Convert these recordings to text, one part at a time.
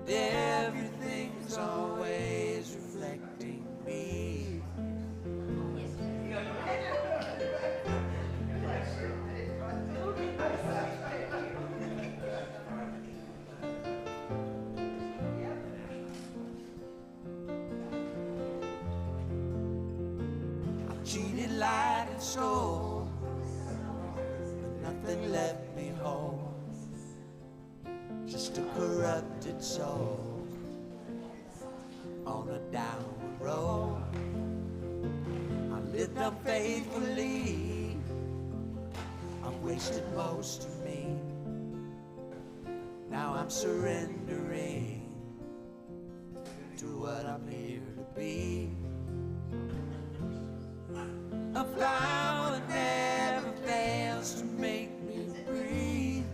and everything's always reflecting me. Cheated, lied, and stole, but nothing left me whole. Just a corrupted soul on a downward road. I lived unfaithfully, I've wasted most of me. Now I'm surrendering to what I'm here to be. A flower never fails to make me breathe.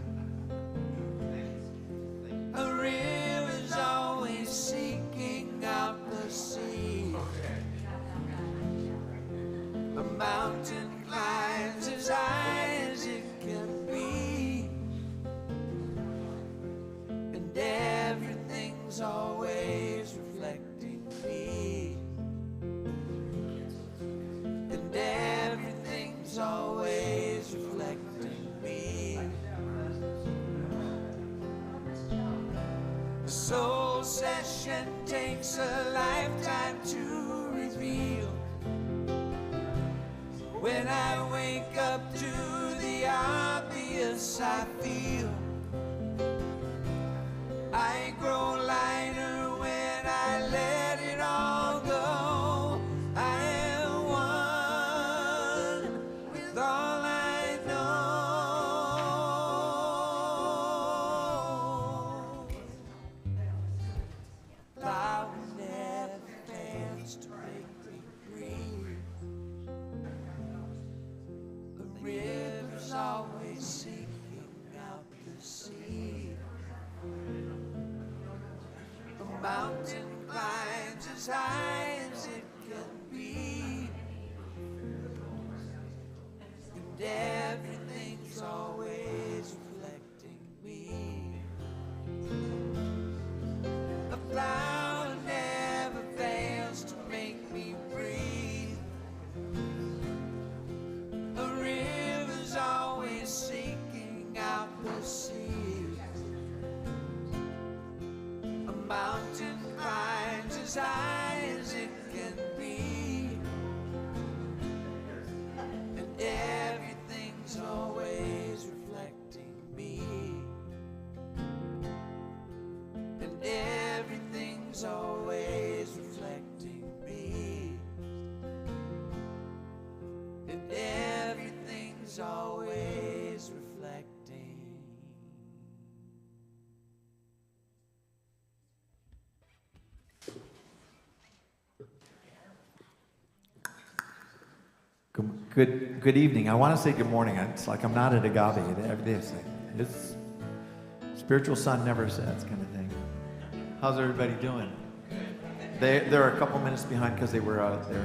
A river's always seeking out the sea. A mountain climbs as high as it can be. And everything's always reflecting me. And everything's always reflecting me. A soul session takes a lifetime to reveal. When I wake up to the obvious, I feel I grow lighter when I let it all go. I am one with all I know. Flower never fails to make me breathe. The river's always seeking out the sea. The mountain climbs as high as it can be. And everything's always reflecting me. The flower never fails to make me breathe. The river's always seeking out the sea. A mountain climbs as high as it can be. And everything's always reflecting me. And everything's always reflecting me. And everything's always reflecting. Good evening. I want to say good morning. It's like I'm not at Agave. Every day it's like, it's spiritual sun never sets kind of thing. How's everybody doing? They're a couple minutes behind because they were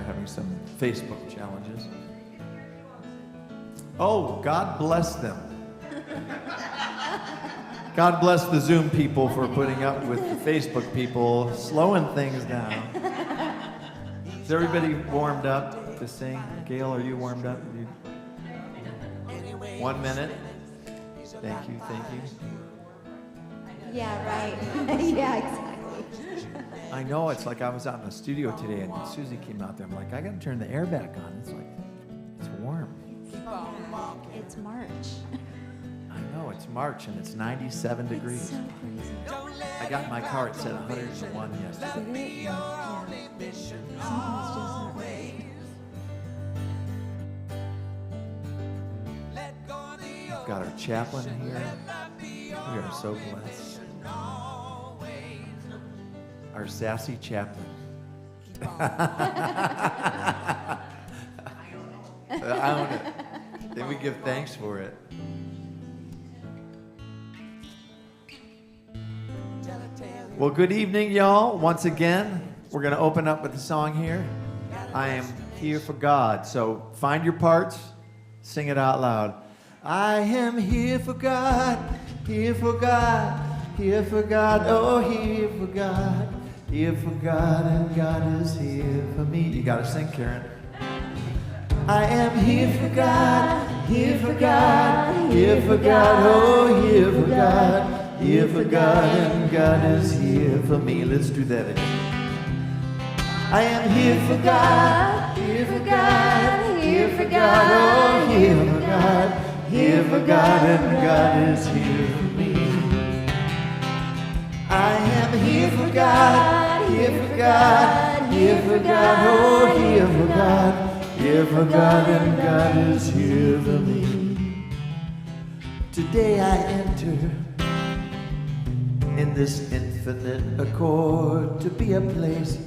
having some Facebook challenges. Oh, God bless them. God bless the Zoom people for putting up with the Facebook people slowing things down. Is everybody warmed up to sing? Gail, are you warmed up? 1 minute. Thank you. Yeah, right. Yeah, exactly. I know, it's like I was out in the studio today and Susie came out there. I'm like, I gotta turn the air back on. It's like, it's warm. It's March. I know, it's March and it's 97 degrees. It's so crazy. I got in my car, it said 101 yesterday. Did it? Yeah. Something's just not right. We've got our chaplain here. We are so blessed. Our sassy chaplain. I own it. Then we give thanks for it. Well, good evening, y'all. Once again, we're going to open up with the song here. I am here for God. So find your parts, sing it out loud. I am here for God, here for God, oh, here for God. Here for God, and God is here for me. You gotta sing, Karen. I am here for God, here for God, here for God, oh, here for God, here for God, and God is here for me. Let's do that again. I am here for God, here for God, here for God, oh, here for God, here for God, and God is here for me. I am here for God, here for God, here for God, oh, here for God, here for God, and God is here for me. Today I enter in this infinite accord to be a place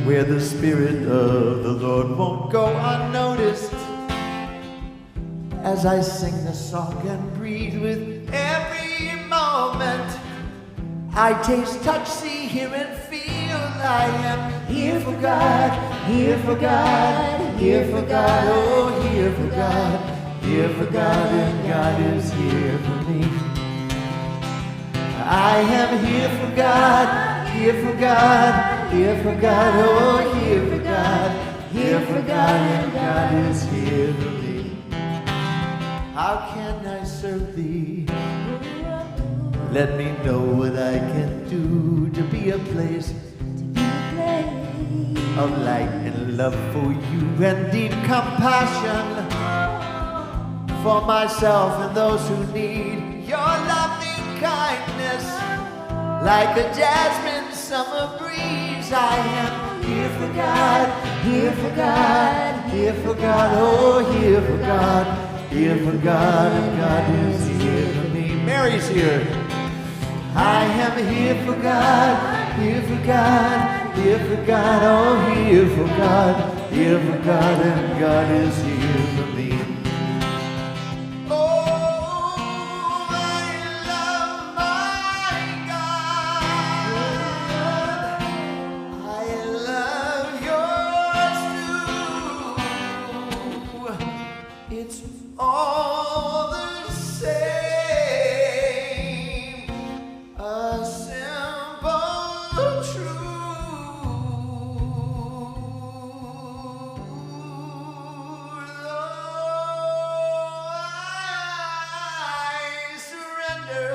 where the Spirit of the Lord won't go unnoticed as I sing the song and breathe with every moment. I taste, touch, see, hear, and feel. I am here for God, here for God, here for God, oh, here for God, here for God, and God is here for me. I am here for God, here for God, here for God, oh, here for God, here for God, and God is here for me. How can I serve thee? Let me know what I can do to be a place of light and love for you and deep compassion for myself and those who need your loving kindness. Like a jasmine summer breeze, I am here for God, here for God, here for God, oh, here for God, here for God, and God is here for me. Mary's here. I am here for God, here for God, here for God, oh, here for God, here for God, and God is here for me. Oh, I love my God. I love yours too. It's all the same. A simple truth. I surrender.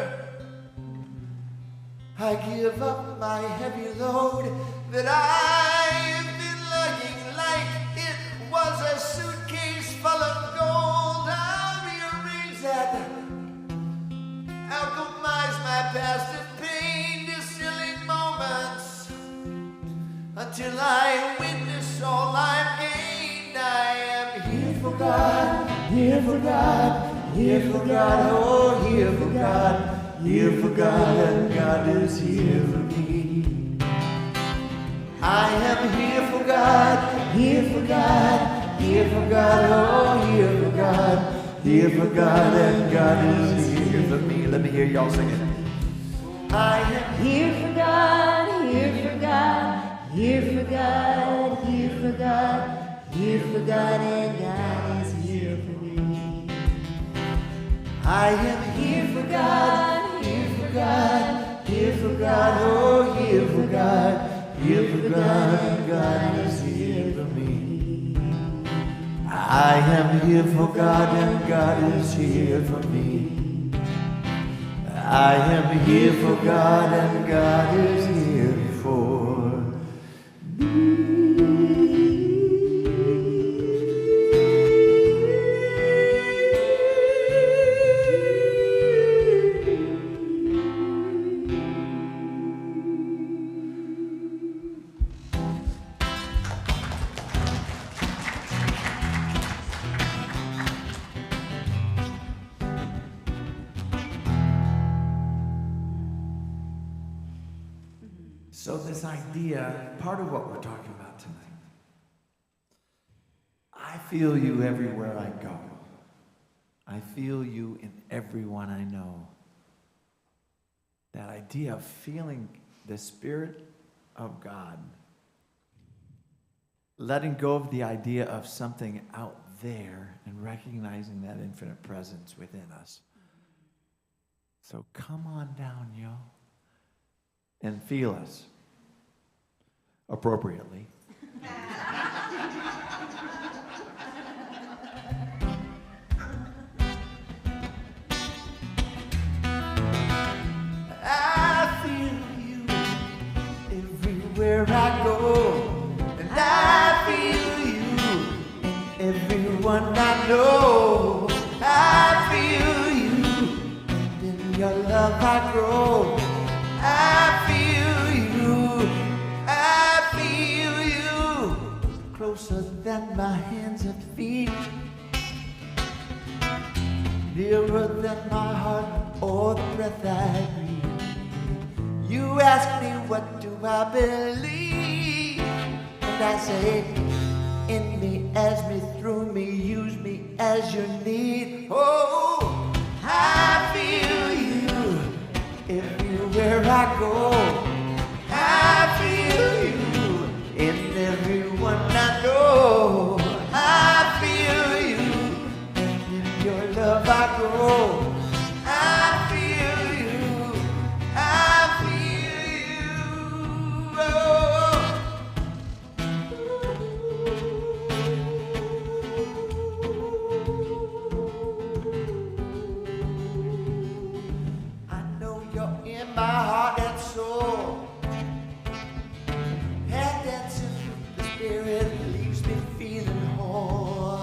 I give up my heavy load that I've been lugging like it was a suitcase full of gold. I'll rearrange that. Alchemize my past and pain, distilling moments until I witness all I've gained. I am here for God, here for God, here for God, oh, here for God, here for God, and God is here for me. I am here for God, here for God, here for God, oh, here for God, here for God, and God is here for me. Let me hear y'all sing it. I am Here for God, here for God, here for God, here for God, here for God, and God is here for me. I am here for God, here for God, here for God, oh, here for God, here for God, and God is here for me. I am here for God, and God is here for me. I am here for God, and God is here for So this idea, part of what we're talking about tonight, I feel you everywhere I go. I feel you in everyone I know. That idea of feeling the Spirit of God, letting go of the idea of something out there and recognizing that infinite presence within us. So come on down, yo, and feel us appropriately. I feel you everywhere I go, and I feel you in everyone I know. I feel you, and in your love I grow. I feel you closer than my hands and feet, nearer than my heart or the breath I breathe. You ask me what do I believe, and I say, in me, as me, through me, use me as you need. Oh, I feel you everywhere I go. I feel you in everyone I know. I feel you, and in your love I grow. I feel you, I feel you. Oh. I know you're in my heart and soul. Head dancing through the spirit leaves me feeling whole.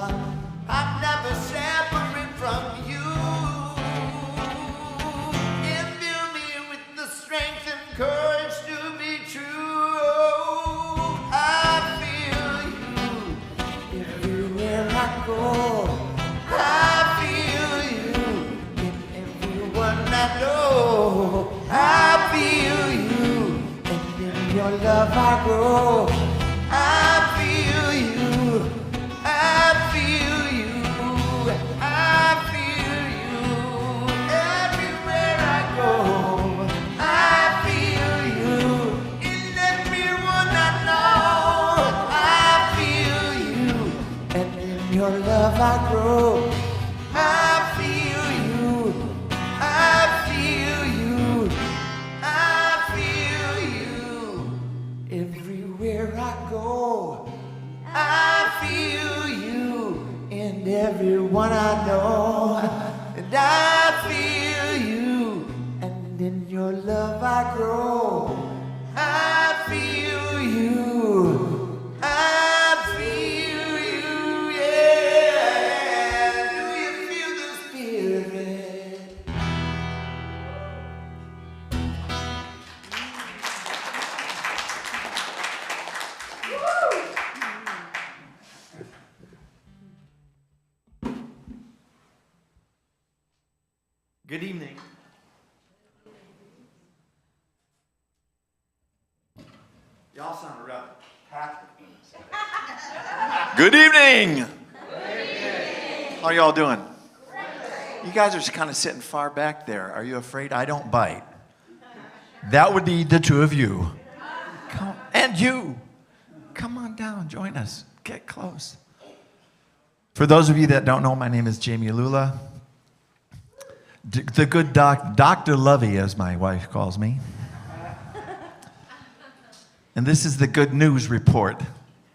I'm never separate from you. Imbue me with the strength and courage to be true. I feel you everywhere I go. I feel you in everyone I know. I feel you, and in your love I grow. I feel you, I feel you, I feel you everywhere I go. I feel you in everyone I know. I feel you, and in your love I grow. I feel you, I feel you, I feel you everywhere I go. I feel you in everyone I know. And I feel you, and in your love I grow. I feel you, I feel you, yeah. Do you feel the spirit? Good evening. Y'all sound rough. Good evening. How are y'all doing? You guys are kind of sitting far back there. Are you afraid I don't bite? That would be the two of you. Come, and you. Come on down, join us. Get close. For those of you that don't know, my name is Jami Lula. The good Dr. Lovey, as my wife calls me. And this is the good news report.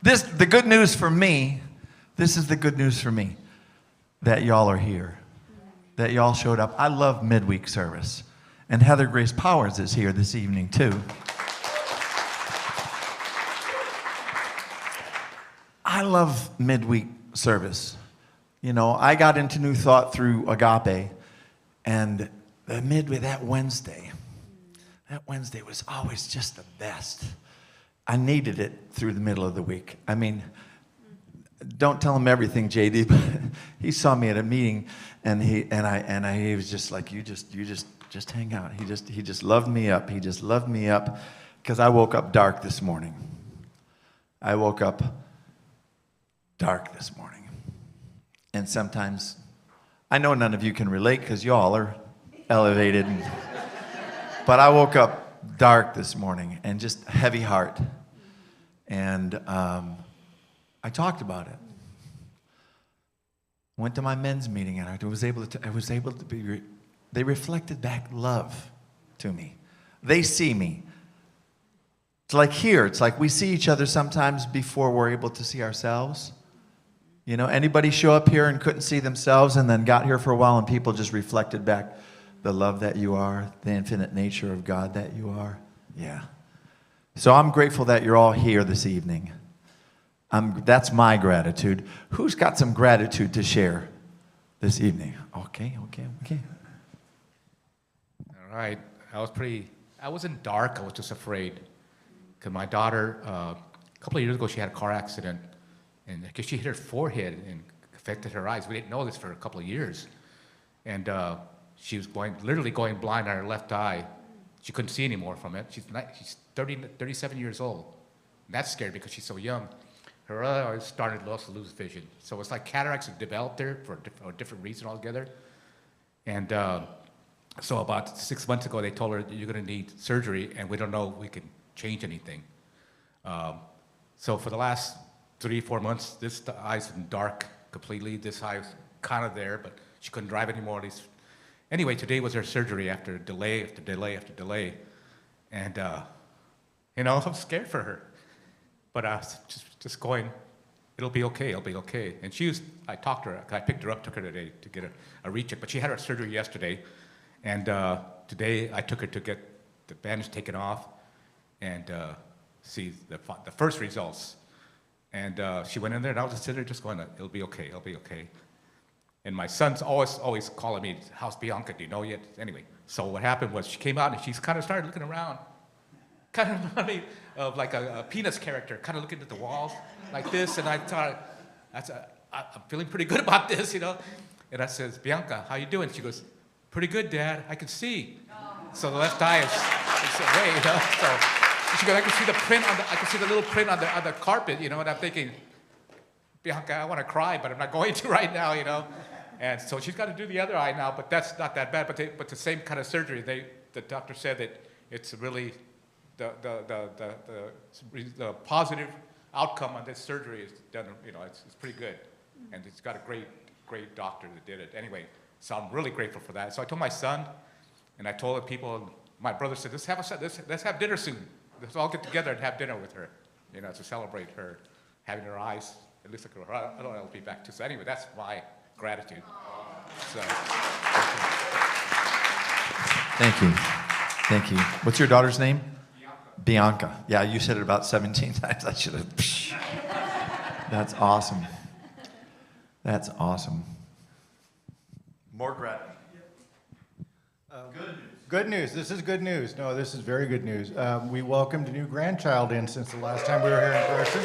The good news for me, this is the good news for me, that y'all are here, that y'all showed up. I love midweek service. And Heather Grace Powers is here this evening, too. I love midweek service. You know, I got into New Thought through Agape, and that Wednesday was always just the best. I needed it through the middle of the week. I mean, don't tell him everything, JD, but he saw me at a meeting, and he was just like, you just hang out. He just loved me up. He just loved me up, because I woke up dark this morning. And sometimes, I know none of you can relate because y'all are elevated, but I woke up dark this morning and just heavy heart. And I talked about it. Went to my men's meeting, and I was able to be they reflected back love to me. They see me. It's like here, it's like we see each other sometimes before we're able to see ourselves. You know, anybody show up here and couldn't see themselves and then got here for a while and people just reflected back the love that you are, the infinite nature of God that you are? Yeah. So I'm grateful that you're all here this evening. That's my gratitude. Who's got some gratitude to share this evening? Okay. All right. I wasn't dark, I was just afraid. Because my daughter, a couple of years ago, she had a car accident. And because she hit her forehead and affected her eyes. We didn't know this for a couple of years. And she was literally going blind on her left eye. She couldn't see anymore from it. She's 37 years old. And that's scary because she's so young. Her other eye started to lose vision. So it's like cataracts have developed there for a different reason altogether. And so about 6 months ago, they told her, you're going to need surgery, and we don't know if we can change anything. So for the last 3-4 months, this eye's been dark completely. This eye was kind of there, but she couldn't drive anymore. Anyway, today was her surgery after delay after delay after delay. And, I'm scared for her. But just going, it'll be okay, it'll be okay. And I talked to her, I picked her up, took her today to get a recheck. But she had her surgery yesterday. And today I took her to get the bandage taken off and see the first results. And she went in there, and I was just sitting there just going, it'll be okay, it'll be okay. And my son's always calling me, how's Bianca, do you know yet? Anyway, so what happened was she came out, and she's kind of started looking around, kind of reminded me of like a Peanuts character, kind of looking at the walls like this, and I thought, I'm feeling pretty good about this, And I says, Bianca, how you doing? She goes, pretty good, Dad, I can see. So the left eye is away, so. She goes, I can see the print I can see the little print on the carpet, and I'm thinking, Bianca, I want to cry, but I'm not going to right now, And so she's got to do the other eye now, but that's not that bad. But the same kind of surgery, the doctor said that it's really the positive outcome on this surgery is done. It's pretty good, and it's got a great doctor that did it. Anyway, so I'm really grateful for that. So I told my son, and I told the people. My brother said, let's have dinner soon. Let's all get together and have dinner with her, to celebrate her having her eyes. It looks like I don't know, it'll be back too. So anyway, that's my gratitude. So, Thank you. What's your daughter's name? Bianca. Yeah, you said it about 17 times. I should have. That's awesome. More gratitude. Good news. This is good news. No, this is very good news. We welcomed a new grandchild in since the last time we were here in person,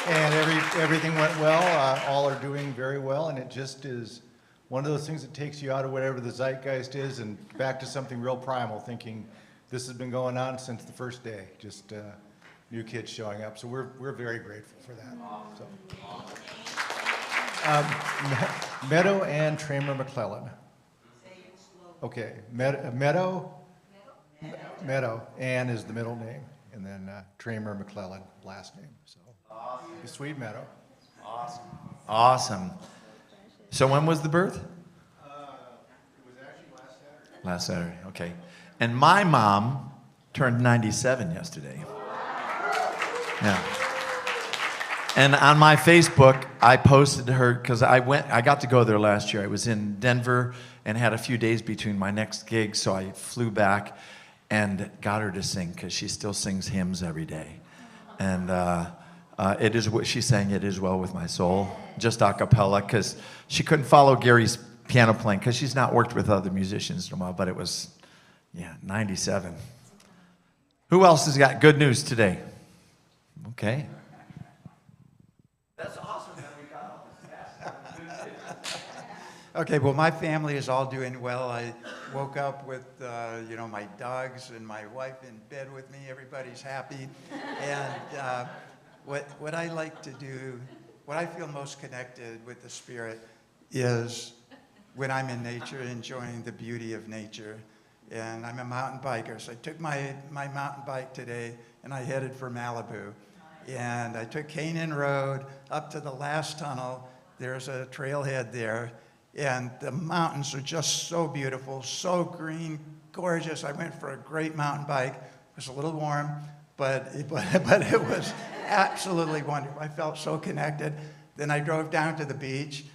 and everything went well. All are doing very well, and it just is one of those things that takes you out of whatever the zeitgeist is and back to something real primal, thinking this has been going on since the first day, just new kids showing up. So we're very grateful for that. So, Meadow and Tramer McClellan. Okay, Meadow, Ann is the middle name, and then Tramer McClellan, last name. So, Sweet Meadow. Awesome. So when was the birth? It was actually last Saturday. Last Saturday, okay. And my mom turned 97 yesterday. Yeah. And on my Facebook, I posted her, because I got to go there last year. I was in Denver and had a few days between my next gig, so I flew back and got her to sing, because she still sings hymns every day. And it is what she sang, It Is Well With My Soul, just a cappella, because she couldn't follow Gary's piano playing, because she's not worked with other musicians in a while, but it was, 97. Who else has got good news today? Okay. That's awesome that we got all this. Okay, well, my family is all doing well. I woke up with, my dogs and my wife in bed with me. Everybody's happy. And what I like to do, what I feel most connected with the Spirit is when I'm in nature, enjoying the beauty of nature. And I'm a mountain biker, so I took my mountain bike today, and I headed for Malibu. And I took Canaan Road up to the last tunnel. There's a trailhead there. And the mountains are just so beautiful, so green, gorgeous. I went for a great mountain bike. It was a little warm, but it was absolutely wonderful. I felt so connected. Then I drove down to the beach,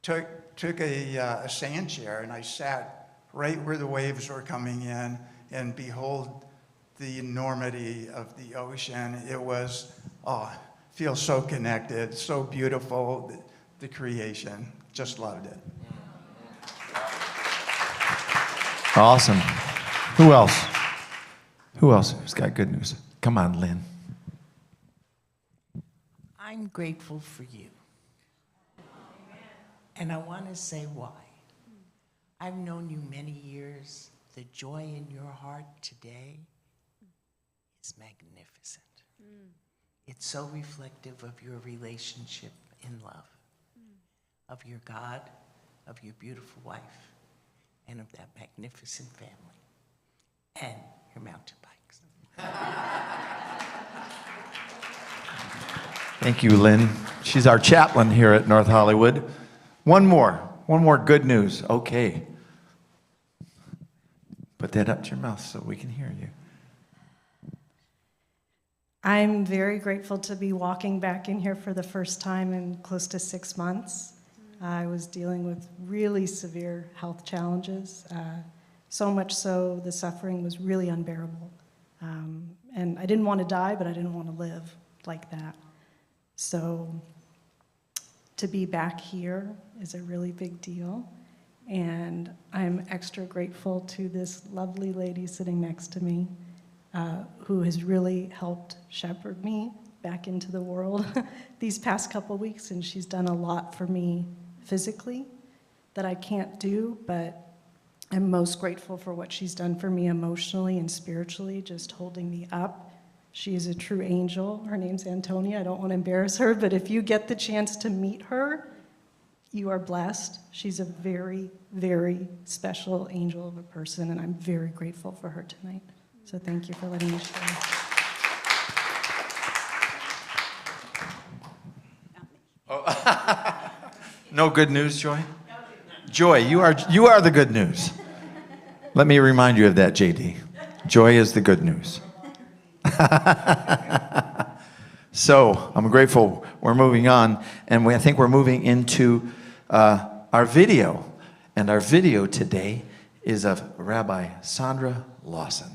took a sand chair, and I sat right where the waves were coming in, and behold the enormity of the ocean. It was, feel so connected, so beautiful, the creation. Just loved it. Awesome. Who else? Who else has got good news? Come on, Lynn. I'm grateful for you. And I want to say why. I've known you many years. The joy in your heart today is magnificent. It's so reflective of your relationship in love, of your God, of your beautiful wife, and of that magnificent family, and your mountain bikes. Thank you, Lynn. She's our chaplain here at North Hollywood. One more good news. Okay. Put that up to your mouth so we can hear you. I'm very grateful to be walking back in here for the first time in close to 6 months. I was dealing with really severe health challenges, so much so the suffering was really unbearable. And I didn't want to die, but I didn't want to live like that. So to be back here is a really big deal. And I'm extra grateful to this lovely lady sitting next to me, who has really helped shepherd me back into the world these past couple weeks, and she's done a lot for me physically that I can't do, but I'm most grateful for what she's done for me emotionally and spiritually, just holding me up. She is a true angel. Her name's Antonia. I don't want to embarrass her, but if you get the chance to meet her, you are blessed. She's a very, very special angel of a person, and I'm very grateful for her tonight. So thank you for letting me share. No good news, Joy? Joy, you are the good news. Let me remind you of that, JD. Joy is the good news. So I'm grateful we're moving on, and I think we're moving into our video. And our video today is of Rabbi Sandra Lawson.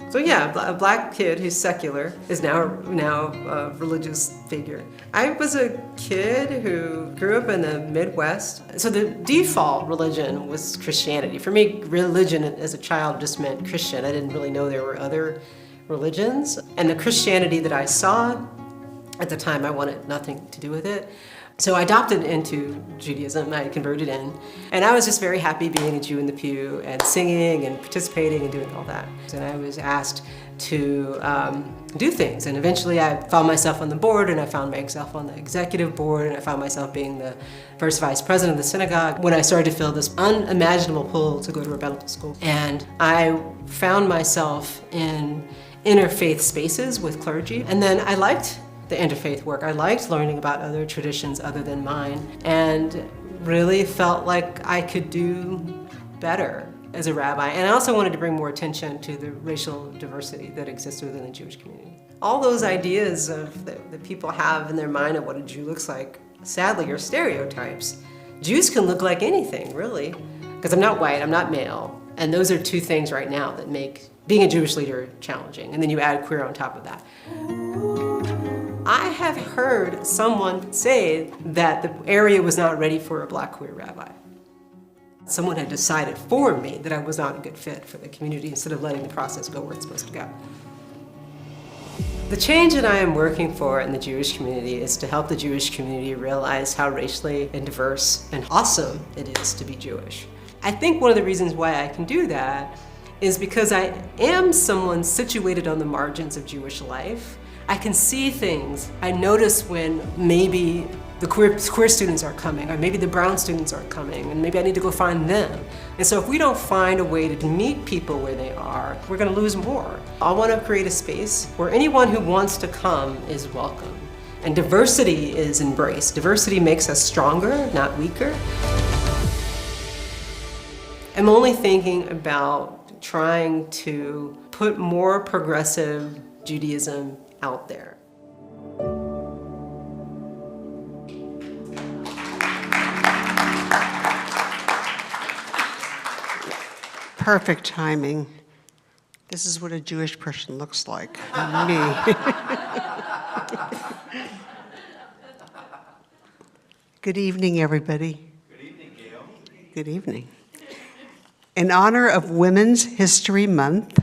So yeah, a black kid who's secular is now a religious figure. I was a kid who grew up in the Midwest. So the default religion was Christianity. For me, religion as a child just meant Christian. I didn't really know there were other religions. And the Christianity that I saw at the time, I wanted nothing to do with it. So I adopted into Judaism, I converted in, and I was just very happy being a Jew in the pew and singing and participating and doing all that. And I was asked to do things, and eventually I found myself on the board, and I found myself on the executive board, and I found myself being the first vice president of the synagogue when I started to feel this unimaginable pull to go to rabbinical school. And I found myself in interfaith spaces with clergy, and then I liked the interfaith work. I liked learning about other traditions other than mine, and really felt like I could do better as a rabbi. And I also wanted to bring more attention to the racial diversity that exists within the Jewish community. All those ideas that people have in their mind of what a Jew looks like, sadly, are stereotypes. Jews can look like anything, really, because I'm not white, I'm not male, and those are two things right now that make being a Jewish leader challenging, and then you add queer on top of that. I have heard someone say that the area was not ready for a black queer rabbi. Someone had decided for me that I was not a good fit for the community instead of letting the process go where it's supposed to go. The change that I am working for in the Jewish community is to help the Jewish community realize how racially and diverse and awesome it is to be Jewish. I think one of the reasons why I can do that is because I am someone situated on the margins of Jewish life. I can see things. I notice when maybe the queer students aren't coming, or maybe the brown students aren't coming, and maybe I need to go find them. And so if we don't find a way to meet people where they are, we're gonna lose more. I wanna create a space where anyone who wants to come is welcome. And diversity is embraced. Diversity makes us stronger, not weaker. I'm only thinking about trying to put more progressive Judaism out there. Perfect timing. This is what a Jewish person looks like, me. Good evening, everybody. Good evening, Gail. Good evening. In honor of Women's History Month,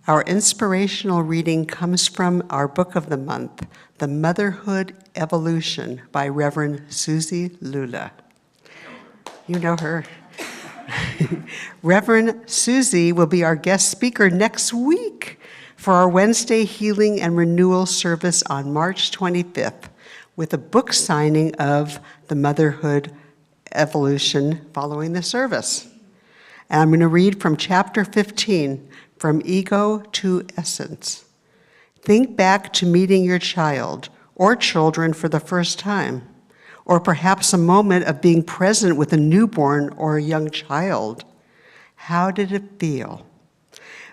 our inspirational reading comes from our book of the month, The Motherhood Evolution by Reverend Susie Lula. You know her. Reverend Susie will be our guest speaker next week for our Wednesday Healing and Renewal service on March 25th with a book signing of The Motherhood Evolution following the service. And I'm going to read from chapter 15, From Ego to Essence. Think back to meeting your child or children for the first time, or perhaps a moment of being present with a newborn or a young child. How did it feel?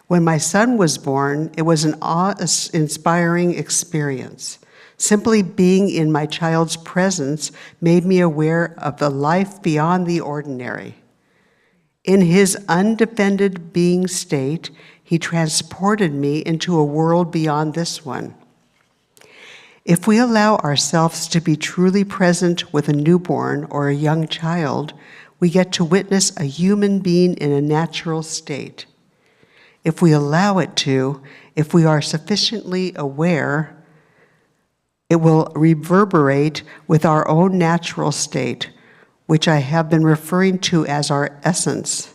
When my son was born, it was an awe-inspiring experience. Simply being in my child's presence made me aware of the life beyond the ordinary. In his undefended being state, he transported me into a world beyond this one. If we allow ourselves to be truly present with a newborn or a young child, we get to witness a human being in a natural state. If we allow it to, if we are sufficiently aware, it will reverberate with our own natural state, which I have been referring to as our essence.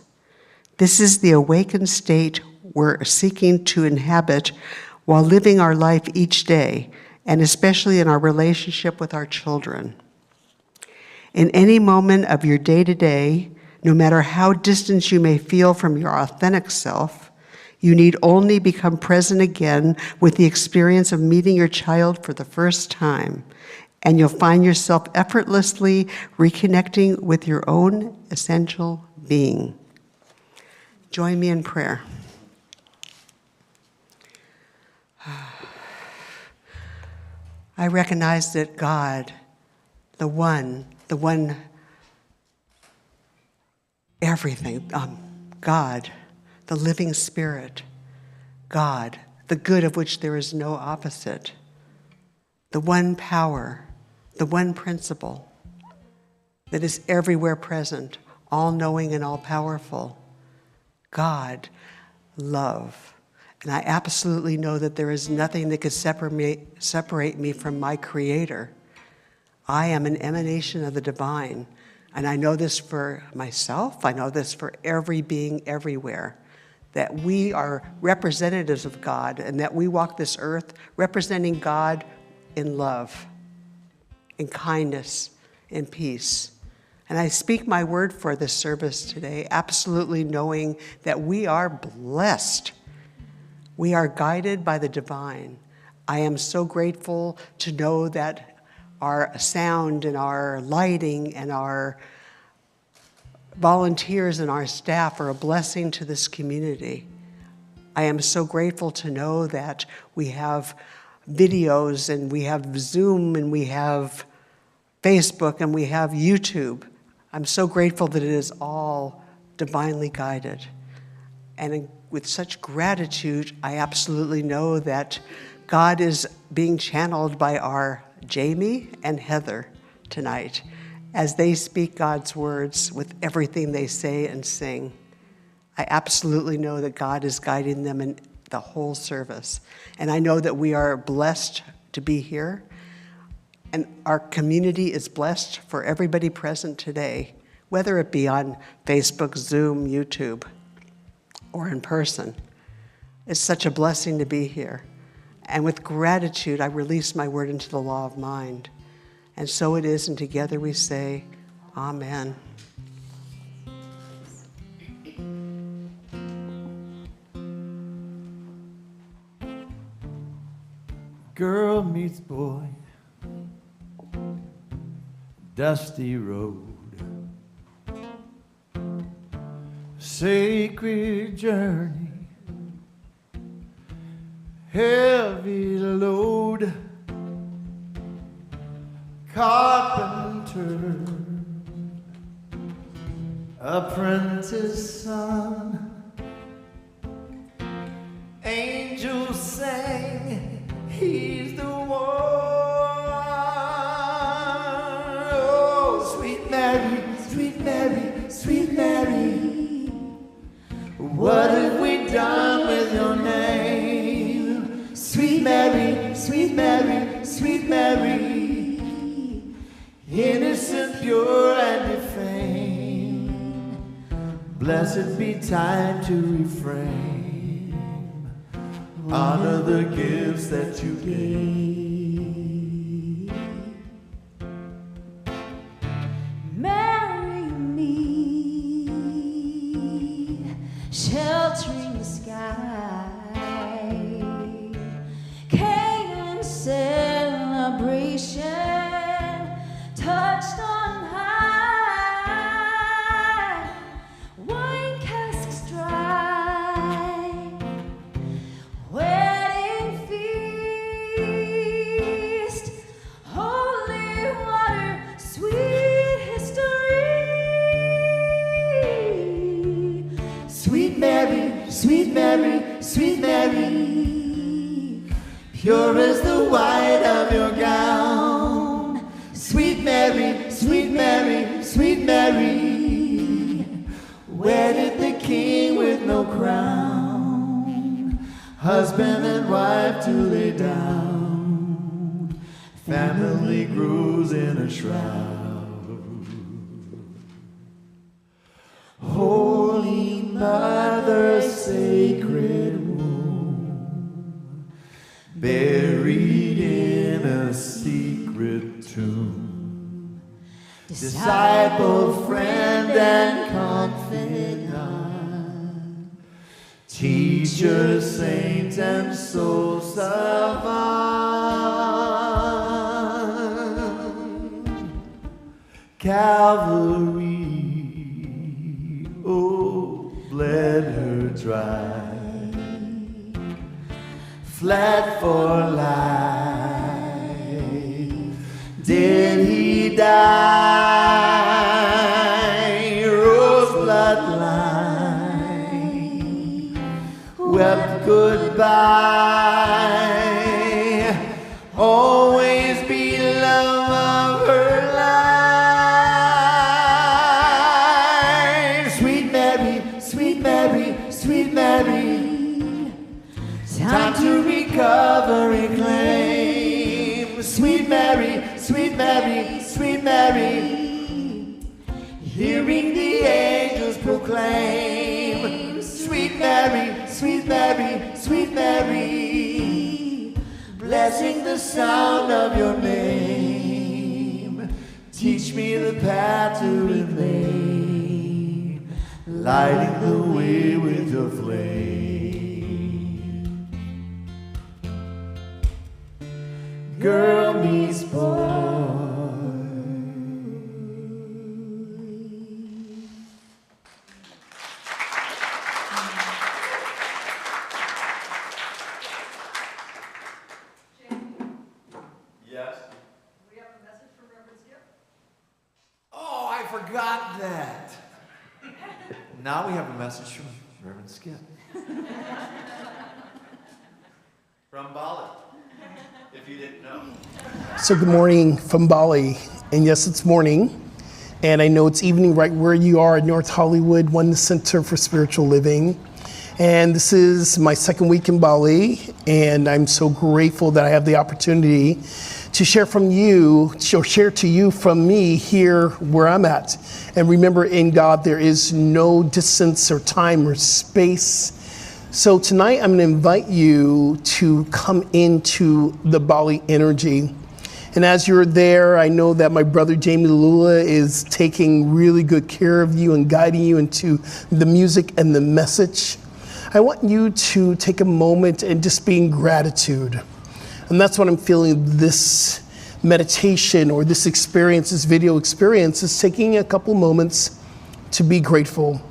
This is the awakened state we're seeking to inhabit while living our life each day, and especially in our relationship with our children. In any moment of your day-to-day, no matter how distant you may feel from your authentic self, you need only become present again with the experience of meeting your child for the first time, and you'll find yourself effortlessly reconnecting with your own essential being. Join me in prayer. I recognize that God, the one, everything, God, the living spirit, God, the good of which there is no opposite, the one power, the one principle that is everywhere present, all-knowing and all-powerful, God, love. And I absolutely know that there is nothing that could separate me from my Creator. I am an emanation of the divine. And I know this for myself. I know this for every being everywhere, that we are representatives of God and that we walk this earth representing God in love, in kindness, in peace. And I speak my word for this service today, absolutely knowing that we are blessed. We are guided by the divine. I am so grateful to know that our sound and our lighting and our volunteers and our staff are a blessing to this community. I am so grateful to know that we have videos and we have Zoom and we have Facebook and we have YouTube. I'm so grateful that it is all divinely guided. And with such gratitude, I absolutely know that God is being channeled by our Jami and Heather tonight as they speak God's words with everything they say and sing. I absolutely know that God is guiding them in the whole service. And I know that we are blessed to be here. And our community is blessed for everybody present today, whether it be on Facebook, Zoom, YouTube, or in person. It's such a blessing to be here. And with gratitude, I release my word into the law of mind. And so it is, and together we say, Amen. Girl meets boy, dusty road, sacred journey, heavy load, carpenter, apprentice son, angels sang, he's the one. Oh, sweet Mary, sweet Mary, sweet Mary, what have we done with your name? Sweet Mary, sweet Mary, sweet Mary, innocent, pure, and defamed. Blessed be time to refrain. Honor the gifts that you gave. Marry me, sheltering the sky. Canaan celebration touched on high. Wine casks dry. Wedding feast, holy water, sweet history. Sweet Mary, sweet Mary, sweet Mary, pure as the white of your gown. Sweet Mary, sweet Mary, sweet Mary, wedded the king with no crown. Husband and wife to lay down, family grows in a shroud. Holy Mother, sacred womb, buried in a secret tomb. Disciple, friend, and confidant, teacher, saint, and soul savant. Calvary, oh, bled her dry. Fled for life, did he die? Rose bloodline, wept goodbye, always be love of her life. Sweet Mary, sweet Mary, sweet Mary, time to recover and claim. Sweet Mary, sweet Mary, sweet Mary, hearing the angels proclaim. Sweet Mary, sweet Mary, sweet Mary, blessing the sound of your name. Teach me the path to remain, lighting the way with your flame. Girl meets boy. Yes. We have a message from Reverend Skip. Oh, I forgot that. Now we have a message from Reverend Skip. From Bali. If you didn't know. So good morning from Bali, and yes, it's morning, and I know it's evening right where you are in North Hollywood, Oneness Center for Spiritual Living, and this is my second week in Bali, and I'm so grateful that I have the opportunity to share from you, or share to you from me here where I'm at. And remember, in God there is no distance or time or space. So tonight I'm going to invite you to come into the Bali energy. And as you're there, I know that my brother Jami Lula is taking really good care of you and guiding you into the music and the message. I want you to take a moment and just be in gratitude. And that's what I'm feeling this meditation or this experience, this video experience, is taking a couple moments to be grateful.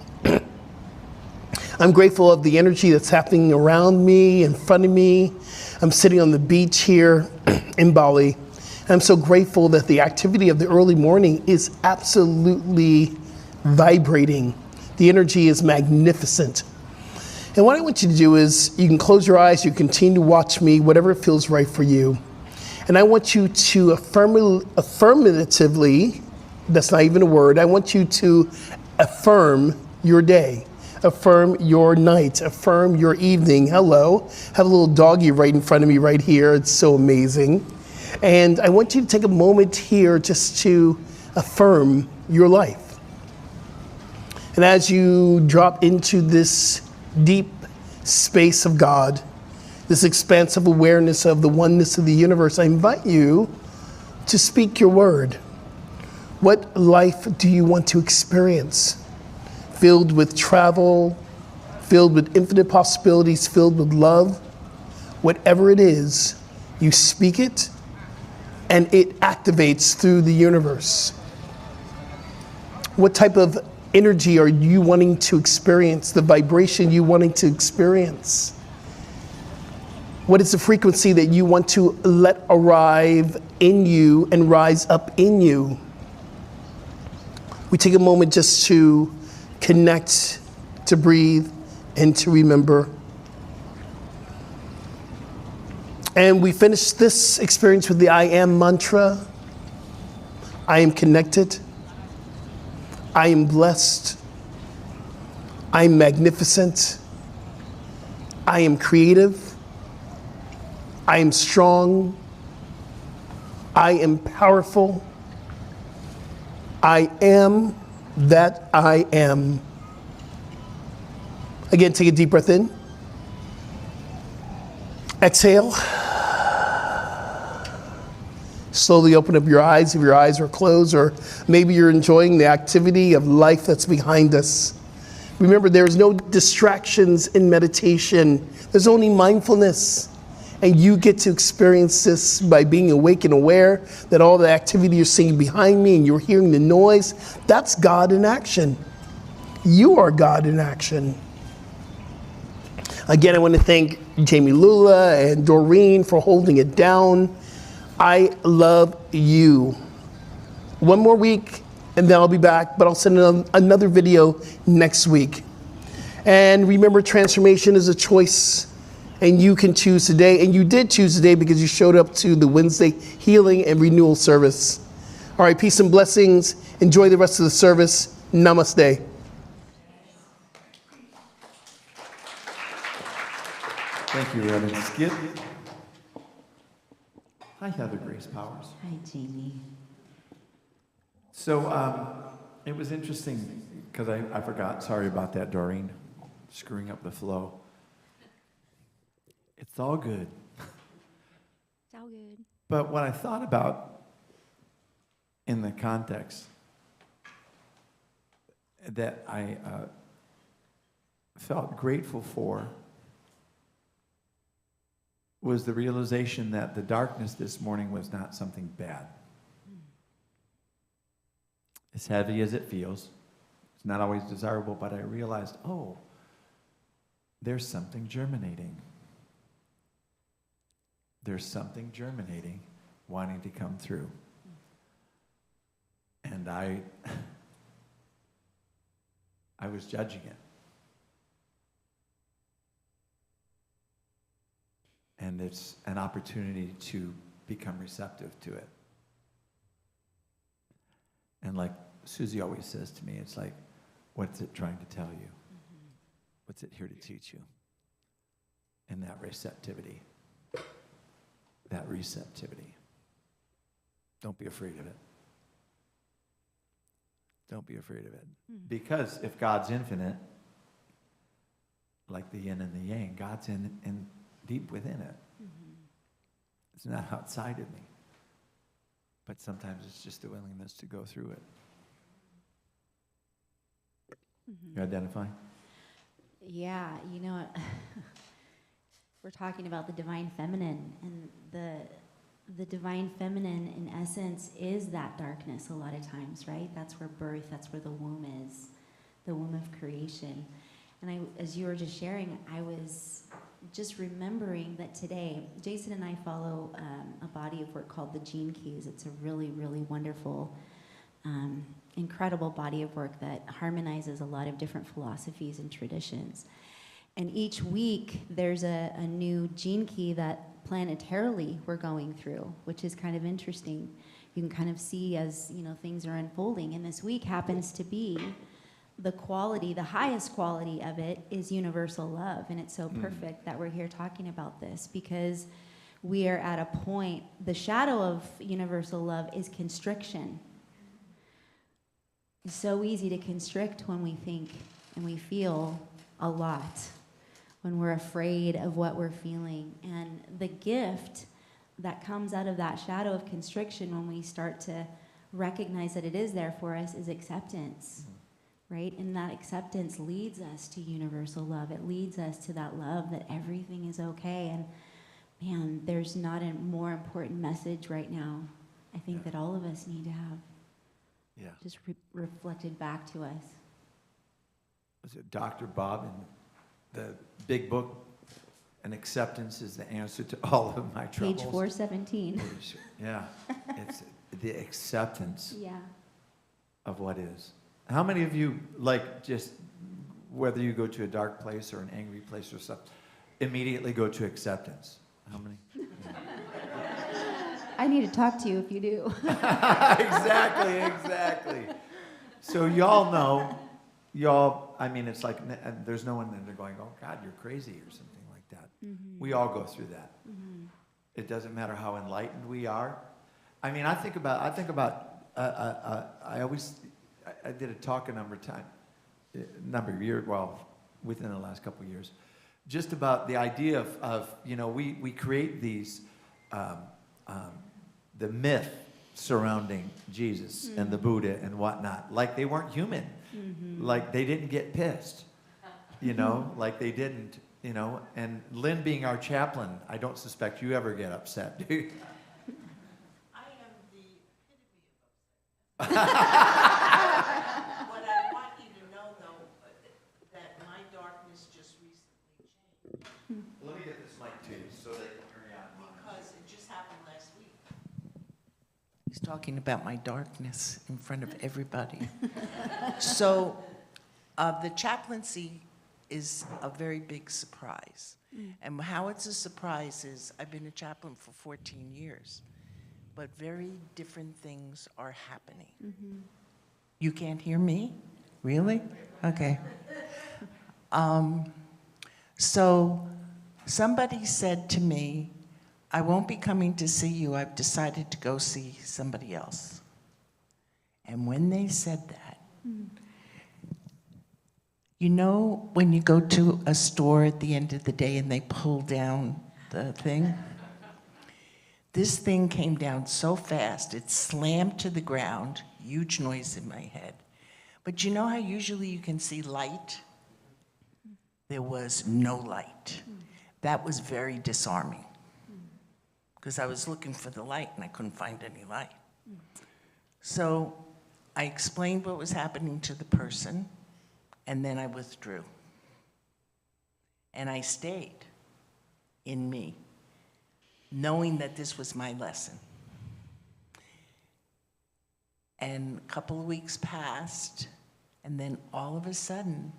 I'm grateful of the energy that's happening around me, in front of me. I'm sitting on the beach here in Bali. I'm so grateful that the activity of the early morning is absolutely vibrating. The energy is magnificent. And what I want you to do is, you can close your eyes, you continue to watch me, whatever feels right for you. And I want you to affirmatively, that's not even a word, I want you to affirm your day. Affirm your night, affirm your evening. Hello, have a little doggy right in front of me right here. It's so amazing. And I want you to take a moment here just to affirm your life. And as you drop into this deep space of God, this expansive awareness of the oneness of the universe, I invite you to speak your word. What life do you want to experience? Filled with travel, filled with infinite possibilities, filled with love. Whatever it is, you speak it and it activates through the universe. What type of energy are you wanting to experience? The vibration you wanting to experience? What is the frequency that you want to let arrive in you and rise up in you? We take a moment just to connect, to breathe, and to remember. And we finish this experience with the I am mantra. I am connected. I am blessed. I am magnificent. I am creative. I am strong. I am powerful. I am that I am. Again, take a deep breath in. Exhale. Slowly open up your eyes if your eyes are closed, or maybe you're enjoying the activity of life that's behind us. Remember, there's no distractions in meditation. There's only mindfulness. And you get to experience this by being awake and aware that all the activity you're seeing behind me and you're hearing the noise, that's God in action. You are God in action. Again, I want to thank Jami Lula and Doreen for holding it down. I love you. One more week and then I'll be back, but I'll send another video next week. And remember, transformation is a choice. And you can choose today, and you did choose today because you showed up to the Wednesday healing and renewal service. All right, peace and blessings. Enjoy the rest of the service. Namaste. Thank you, Reverend Skip. Hi, Heather Grace Powers. Hi, Jamie. So it was interesting because I forgot. Sorry about that, Doreen. Screwing up the flow. It's all good. It's all good. But what I thought about in the context that I felt grateful for was the realization that the darkness this morning was not something bad. As heavy as it feels, it's not always desirable, but I realized, oh, there's something germinating. There's something germinating, wanting to come through. And I was judging it. And it's an opportunity to become receptive to it. And like Susie always says to me, it's like, what's it trying to tell you? What's it here to teach you? And that receptivity. That receptivity. Don't be afraid of it. Don't be afraid of it. Because if God's infinite, like the yin and the yang, God's in deep within it. It's not outside of me. but sometimes it's just the willingness to go through it. You identify? Yeah, you know, we're talking about the divine feminine, and the divine feminine, in essence, is that darkness a lot of times, right? That's where birth, that's where the womb is, the womb of creation. And as you were just sharing, I was just remembering that today, Jason and I follow a body of work called the Gene Keys. It's a really, really wonderful, incredible body of work that harmonizes a lot of different philosophies and traditions. And each week, there's a new gene key that planetarily we're going through, which is kind of interesting. You can kind of see as, you know, things are unfolding. And this week happens to be the quality, the highest quality of it is universal love. And it's so perfect that we're here talking about this, because we are at a point, the shadow of universal love is constriction. It's so easy to constrict when we think and we feel a lot, when we're afraid of what we're feeling. And the gift that comes out of that shadow of constriction, when we start to recognize that it is there for us, is acceptance, right? And that acceptance leads us to universal love. It leads us to that love that everything is okay. And man, there's not a more important message right now, I think, that all of us need to have. Yeah. Just reflected back to us. Was it Dr. Bob in the big book, and acceptance is the answer to all of my troubles? Page 417. Yeah, it's the acceptance Yeah. of what is. How many of you, like, just whether you go to a dark place or an angry place or something, immediately go to acceptance? How many? I need to talk to you if you do. Exactly. So y'all know, I mean, it's like, there's no one there going, oh God, you're crazy or something like that. Mm-hmm. We all go through that. Mm-hmm. It doesn't matter how enlightened we are. I mean, I did a talk a number of years, well, within the last couple of years, just about the idea of you know, we create these, the myth surrounding Jesus and the Buddha and whatnot, like they weren't human, like they didn't get pissed, you know, like they didn't, you know, and Lynn being our chaplain, I don't suspect you ever get upset, do you? I am the epitome of upset. What I want you to know, though, that my darkness just recently changed. Let me get this mic to you so they can hear you on mine. Because it just happened last week. He's talking about my darkness in front of everybody. So the chaplaincy is a very big surprise. And how it's a surprise is I've been a chaplain for 14 years, but very different things are happening. You can't hear me? Really? Okay. So somebody said to me, I won't be coming to see you. I've decided to go see somebody else. And when they said that, you know when you go to a store at the end of the day and they pull down the thing? This thing came down so fast, it slammed to the ground, huge noise in my head. But you know how usually you can see light? There was no light. That was very disarming, because I was looking for the light and I couldn't find any light. So I explained what was happening to the person, and then I withdrew. And I stayed in me, knowing that this was my lesson. And a couple of weeks passed, and then all of a sudden,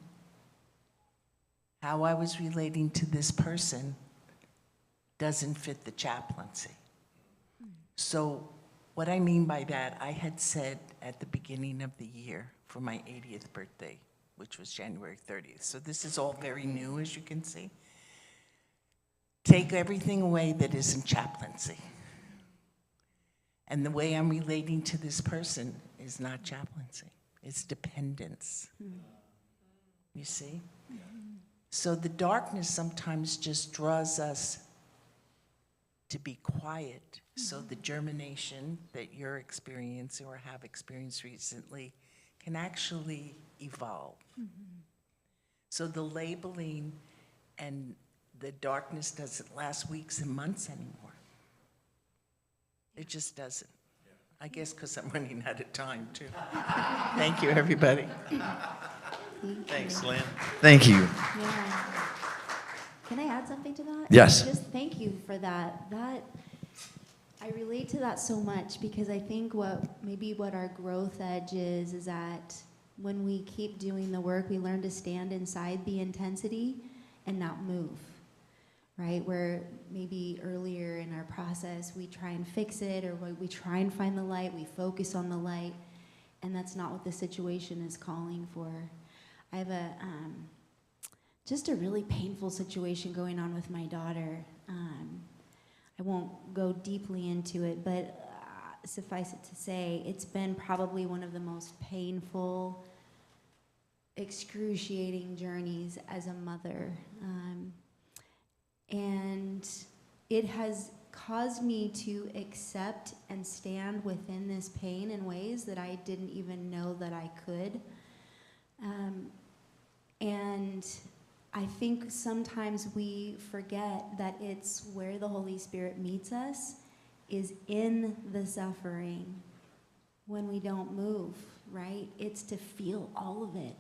how I was relating to this person doesn't fit the chaplaincy. So what I mean by that, I had said at the beginning of the year for my 80th birthday, which was January 30th. So this is all very new, as you can see. Take everything away that isn't chaplaincy. And the way I'm relating to this person is not chaplaincy, it's dependence. You see? So the darkness sometimes just draws us to be quiet so the germination that you're experiencing or have experienced recently can actually evolve. So the labeling and the darkness doesn't last weeks and months anymore. It just doesn't. I guess because I'm running out of time, too. Thank you, everybody. Thanks, Lynn. Thank you. Yeah. Can I add something to that? Yes. Just thank you for that. I relate to that so much because I think what our growth edge is that when we keep doing the work, we learn to stand inside the intensity and not move. Right? Where maybe earlier in our process we try and fix it, or we try and find the light, we focus on the light, and that's not what the situation is calling for. I have just a really painful situation going on with my daughter. I won't go deeply into it, but suffice it to say, it's been probably one of the most painful, excruciating journeys as a mother. And it has caused me to accept and stand within this pain in ways that I didn't even know that I could. And I think sometimes we forget that it's where the Holy Spirit meets us is in the suffering when we don't move, right? It's to feel all of it.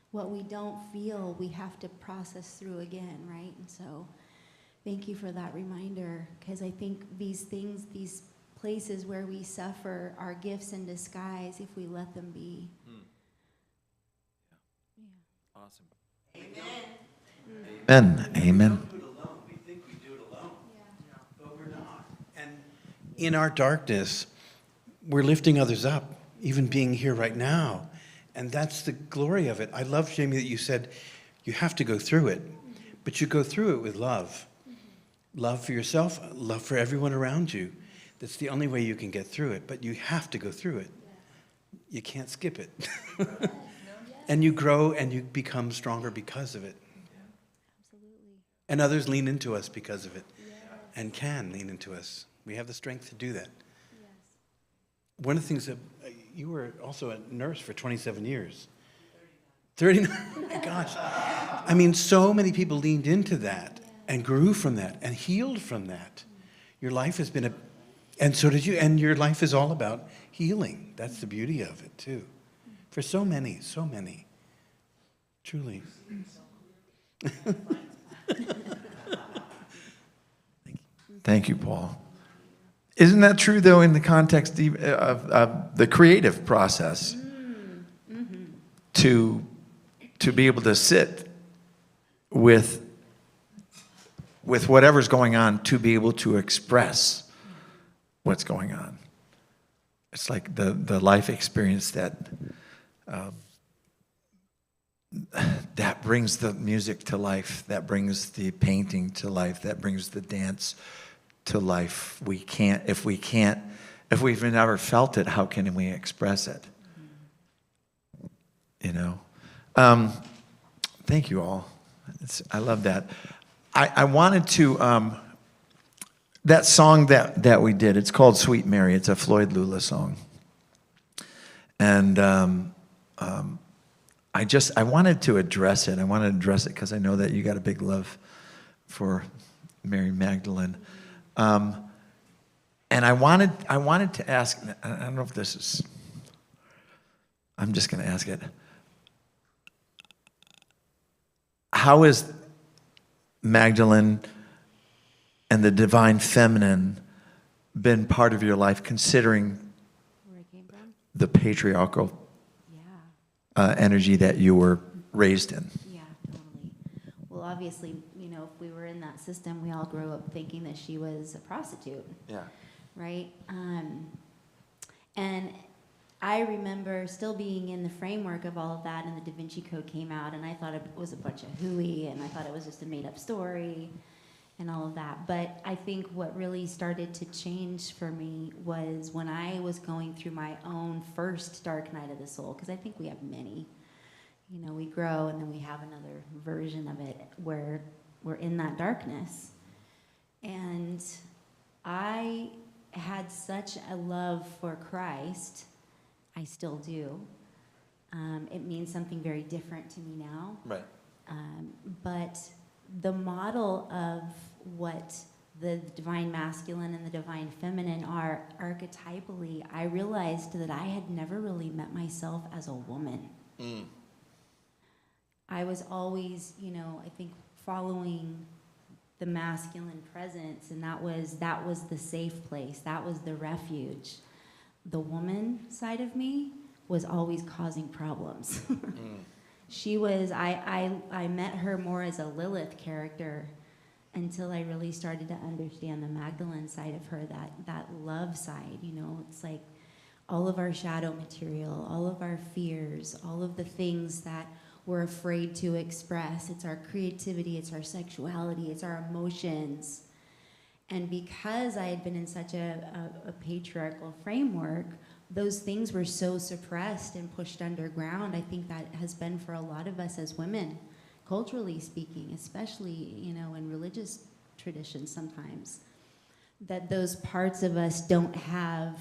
What we don't feel, we have to process through again, right? And so thank you for that reminder, because I think these things, these places where we suffer are gifts in disguise if we let them be. Yeah. Awesome. Amen. Amen. We think we do it alone, but we're not. And in our darkness, we're lifting others up, even being here right now. And that's the glory of it. I love, Jami, that you said you have to go through it, but you go through it with love. Love for yourself, love for everyone around you. That's the only way you can get through it, but you have to go through it. You can't skip it. And you grow and you become stronger because of it. Absolutely. And others lean into us because of it, and can lean into us. We have the strength to do that. Yes. One of the things that you were also a nurse for 27 years. 39. Oh my gosh. I mean, so many people leaned into that and grew from that and healed from that. Your life has been and so did you, and your life is all about healing. That's the beauty of it too. For so many, truly. Thank you, Paul. Isn't that true, though, in the context of the creative process? To be able to sit with whatever's going on, to be able to express what's going on. It's like the life experience that brings the music to life, that brings the painting to life, that brings the dance to life. If we've never felt it, how can we express it? You know? Thank you all. I love that. I wanted to, that song that we did, it's called Sweet Mary. It's a Floyd Lula song. And I wanted to address it. I wanted to address it because I know that you got a big love for Mary Magdalene. And I wanted to ask, I don't know if this is, I'm just going to ask it. How is Magdalene and the divine feminine been part of your life, considering Where it came from? the patriarchal energy that you were raised in? Yeah, totally. Well, obviously, if we were in that system, we all grew up thinking that she was a prostitute. Yeah. Right? And I remember still being in the framework of all of that, and the Da Vinci Code came out, and I thought it was a bunch of hooey, and I thought it was just a made-up story, and all of that. But I think what really started to change for me was when I was going through my own first dark night of the soul, because I think we have many. We grow, and then we have another version of it where we're in that darkness. And I had such a love for Christ. I still do. It means something very different to me now. Right. But the model of what the divine masculine and the divine feminine are archetypally, I realized that I had never really met myself as a woman. I was always, I think following the masculine presence, and that was the safe place, that was the refuge. The woman side of me was always causing problems. She was, I met her more as a Lilith character until I really started to understand the Magdalene side of her, that love side, it's like all of our shadow material, all of our fears, all of the things that we're afraid to express. It's our creativity, it's our sexuality, it's our emotions. And because I had been in such a patriarchal framework, those things were so suppressed and pushed underground. I think that has been for a lot of us as women, culturally speaking, especially, in religious traditions sometimes, that those parts of us don't have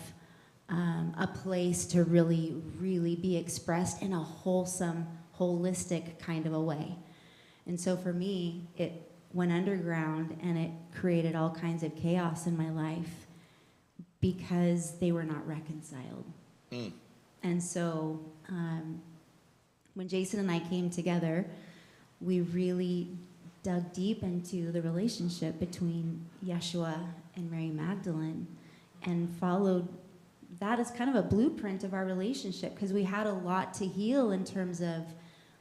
a place to really, really be expressed in a wholesome, holistic kind of a way. And so for me, it went underground and it created all kinds of chaos in my life because they were not reconciled. And so when Jason and I came together, we really dug deep into the relationship between Yeshua and Mary Magdalene and followed that as kind of a blueprint of our relationship, because we had a lot to heal in terms of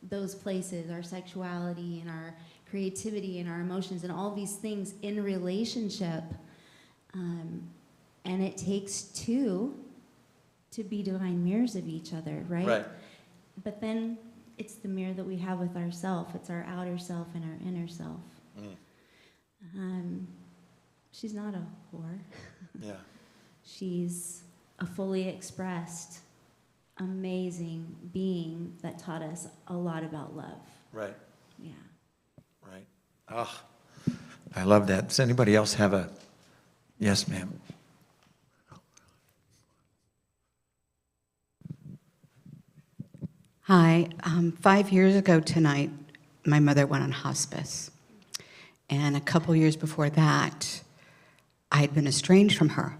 those places, our sexuality and our creativity and our emotions and all these things in relationship. And it takes two to be divine mirrors of each other, right? Right. But then it's the mirror that we have with ourself. It's our outer self and our inner self. She's not a whore. Yeah. She's a fully expressed, amazing being that taught us a lot about love. Right. Yeah. Right. Oh, I love that. Does anybody else have a... Yes, ma'am. Hi. 5 years ago tonight, my mother went on hospice. And a couple years before that, I had been estranged from her.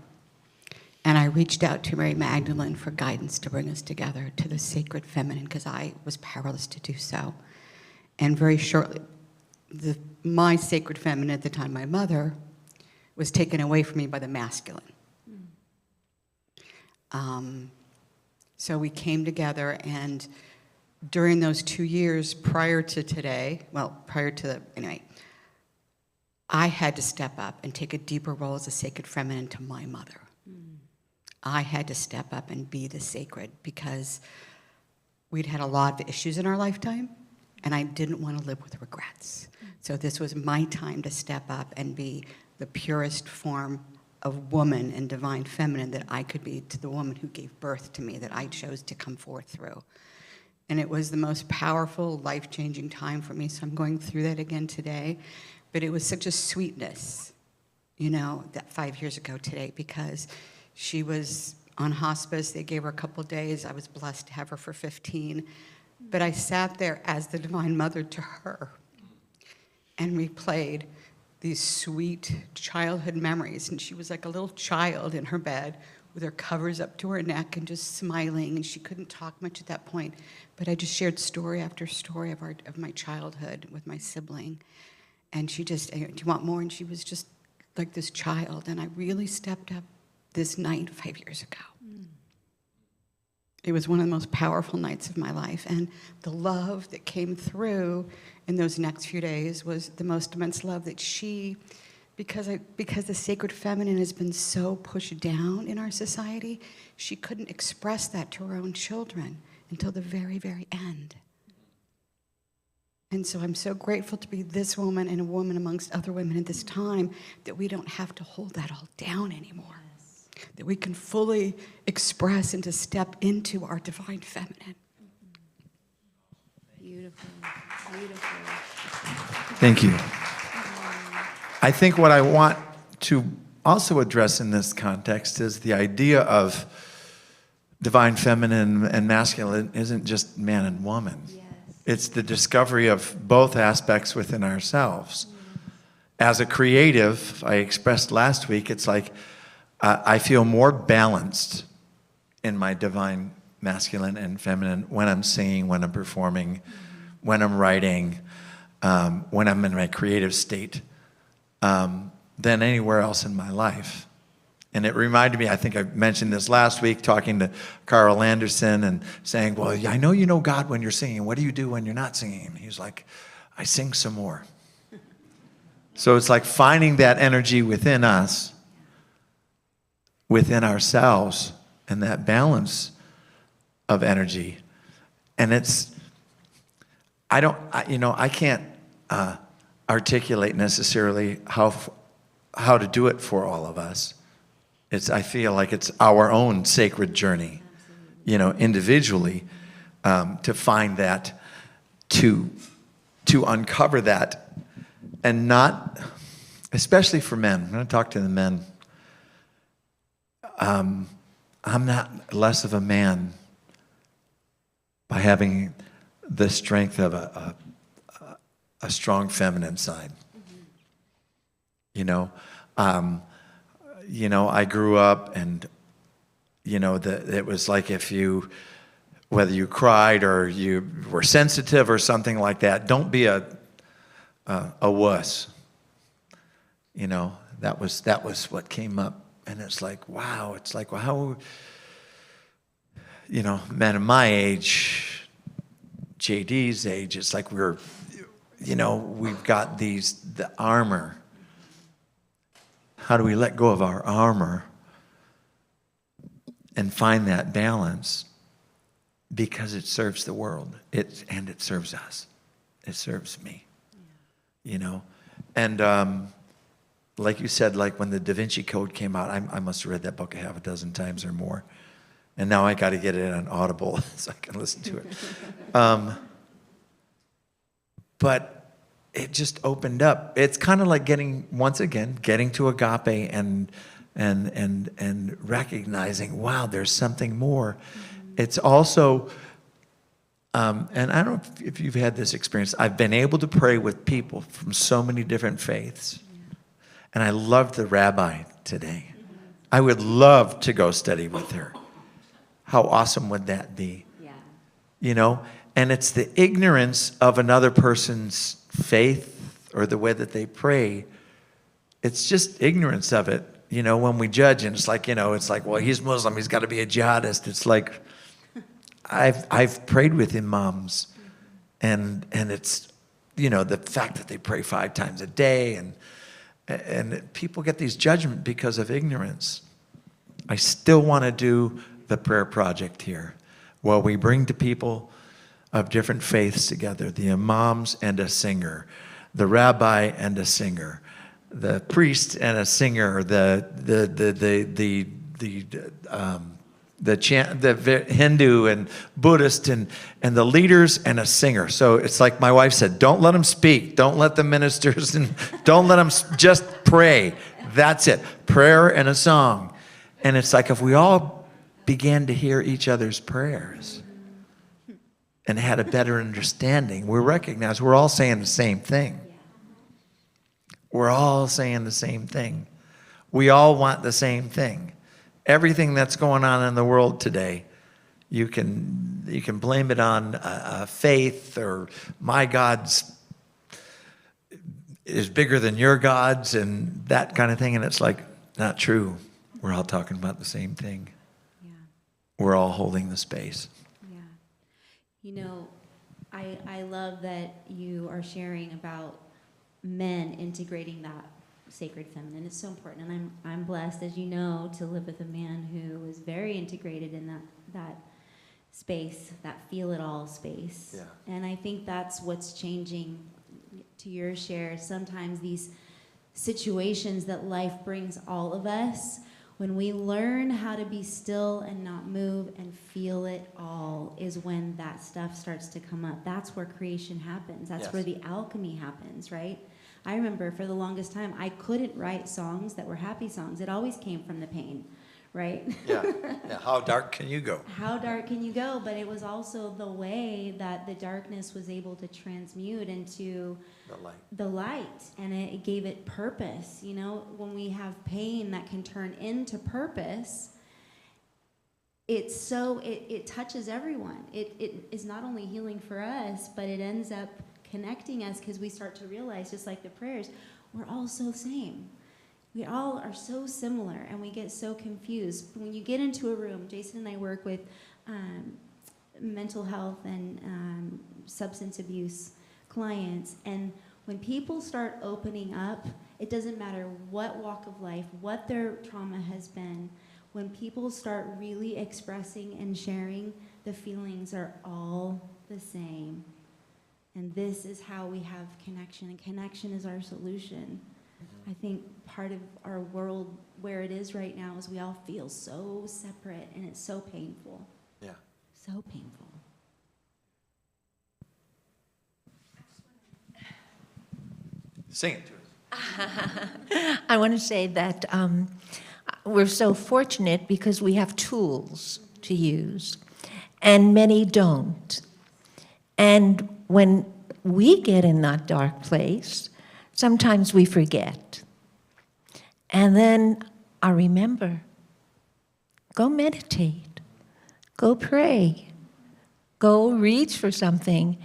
And I reached out to Mary Magdalene for guidance to bring us together to the sacred feminine, because I was powerless to do so. And very shortly, my sacred feminine at the time, my mother, was taken away from me by the masculine. So we came together, and during those 2 years prior to today, I had to step up and take a deeper role as a sacred feminine to my mother. I had to step up and be the sacred, because we'd had a lot of issues in our lifetime, and I didn't want to live with regrets. So this was my time to step up and be the purest form of woman and divine feminine that I could be to the woman who gave birth to me, that I chose to come forth through. And it was the most powerful, life-changing time for me, so I'm going through that again today. But it was such a sweetness, that 5 years ago today, because she was on hospice. They gave her a couple days. I was blessed to have her for 15. But I sat there as the divine mother to her and replayed these sweet childhood memories. And she was like a little child in her bed with her covers up to her neck and just smiling. And she couldn't talk much at that point. But I just shared story after story of my childhood with my sibling. And she just, do you want more? And she was just like this child. And I really stepped up this night 5 years ago. It was one of the most powerful nights of my life. And the love that came through in those next few days was the most immense love that she, because the sacred feminine has been so pushed down in our society, she couldn't express that to her own children until the very, very end. And so I'm so grateful to be this woman and a woman amongst other women at this time, that we don't have to hold that all down anymore. That we can fully express and to step into our divine feminine. Beautiful, beautiful. Thank you. I think what I want to also address in this context is the idea of divine feminine and masculine isn't just man and woman. Yes. It's the discovery of both aspects within ourselves. As a creative, I expressed last week, it's like I feel more balanced in my divine masculine and feminine when I'm singing, when I'm performing, when I'm writing, when I'm in my creative state, than anywhere else in my life. And it reminded me, I think I mentioned this last week, talking to Carl Anderson and saying, well, I know you know God when you're singing. What do you do when you're not singing? And he's like, I sing some more. So it's like finding that energy within us, within ourselves, and that balance of energy. And it's, I can't articulate necessarily how to do it for all of us. I feel like it's our own sacred journey, individually, to find that, to uncover that, and not, especially for men. I'm going to talk to the men. I'm not less of a man by having the strength of a strong feminine side. I grew up and, it was like whether you cried or you were sensitive or something like that, don't be a wuss. That was what came up. And it's like, wow, well, how, men of my age, JD's age, it's like we've got the armor. How do we let go of our armor and find that balance? Because it serves the world, and it serves us. It serves me, And like you said, like when the Da Vinci Code came out, I must have read that book a half a dozen times or more. And now I got to get it on Audible so I can listen to it. But it just opened up. It's kind of like getting to agape and recognizing, wow, there's something more. It's also, and I don't know if you've had this experience, I've been able to pray with people from so many different faiths. And I loved the rabbi today. I would love to go study with her. How awesome would that be? Yeah. And it's the ignorance of another person's faith or the way that they pray. It's just ignorance of it, when we judge, and it's like, well, he's Muslim, he's got to be a jihadist. It's like, I've prayed with imams, and it's, the fact that they pray 5 times a day, and people get these judgments because of ignorance. I still want to do the prayer project here, where we bring to people of different faiths together, the imams and a singer, the rabbi and a singer, the priest and a singer, the Hindu and Buddhist and the leaders and a singer. So it's like my wife said, don't let them speak, don't let the ministers, and don't let them just pray. That's it, prayer and a song. And it's like if we all began to hear each other's prayers and had a better understanding, we recognize we're all saying the same thing. We're all saying the same thing. We all want the same thing. Everything that's going on in the world today, you can blame it on faith, or my God's is bigger than your God's, and that kind of thing. And it's like, not true. We're all talking about the same thing. Yeah. We're all holding the space. Yeah. I love that you are sharing about men integrating that sacred feminine. It's so important, and I'm blessed, as you know, to live with a man who is very integrated in that space, that feel it all space. Yeah. And I think that's what's changing. To your share, sometimes these situations that life brings all of us, when we learn how to be still and not move and feel it all, is when that stuff starts to come up. That's where creation happens. That's where the alchemy happens, right? I remember for the longest time, I couldn't write songs that were happy songs. It always came from the pain, right? Yeah. How dark can you go? How dark can you go? But it was also the way that the darkness was able to transmute into the light, and it gave it purpose. You know, when we have pain that can turn into purpose, it touches everyone. It is not only healing for us, but it ends up connecting us, because we start to realize, just like the prayers, we're all so the same. We all are so similar, and we get so confused. When you get into a room, Jason and I work with mental health and substance abuse clients, and when people start opening up, it doesn't matter what walk of life, what their trauma has been, when people start really expressing and sharing, the feelings are all the same. And this is how we have connection, and connection is our solution. I think part of our world where it is right now is we all feel so separate, and it's so painful. Yeah. So painful. Sing it to us. I want to say that we're so fortunate because we have tools to use, and many don't. And when we get in that dark place, sometimes we forget. And then I remember, go meditate, go pray, go reach for something,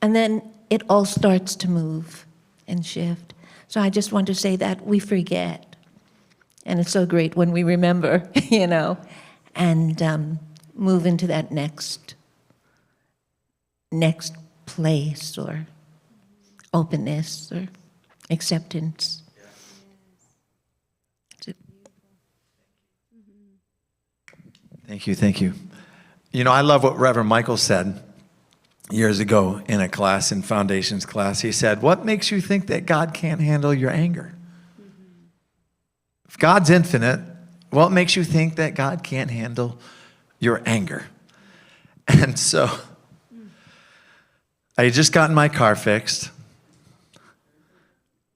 and then it all starts to move and shift. So I just want to say that we forget. And it's so great when we remember, you know, and move into that next place or openness or acceptance. Thank you. You know, I love what Reverend Michael said years ago in a class, in Foundations class. He said, what makes you think that God can't handle your anger? If God's infinite, what makes you think that God can't handle your anger? And so I had just gotten my car fixed,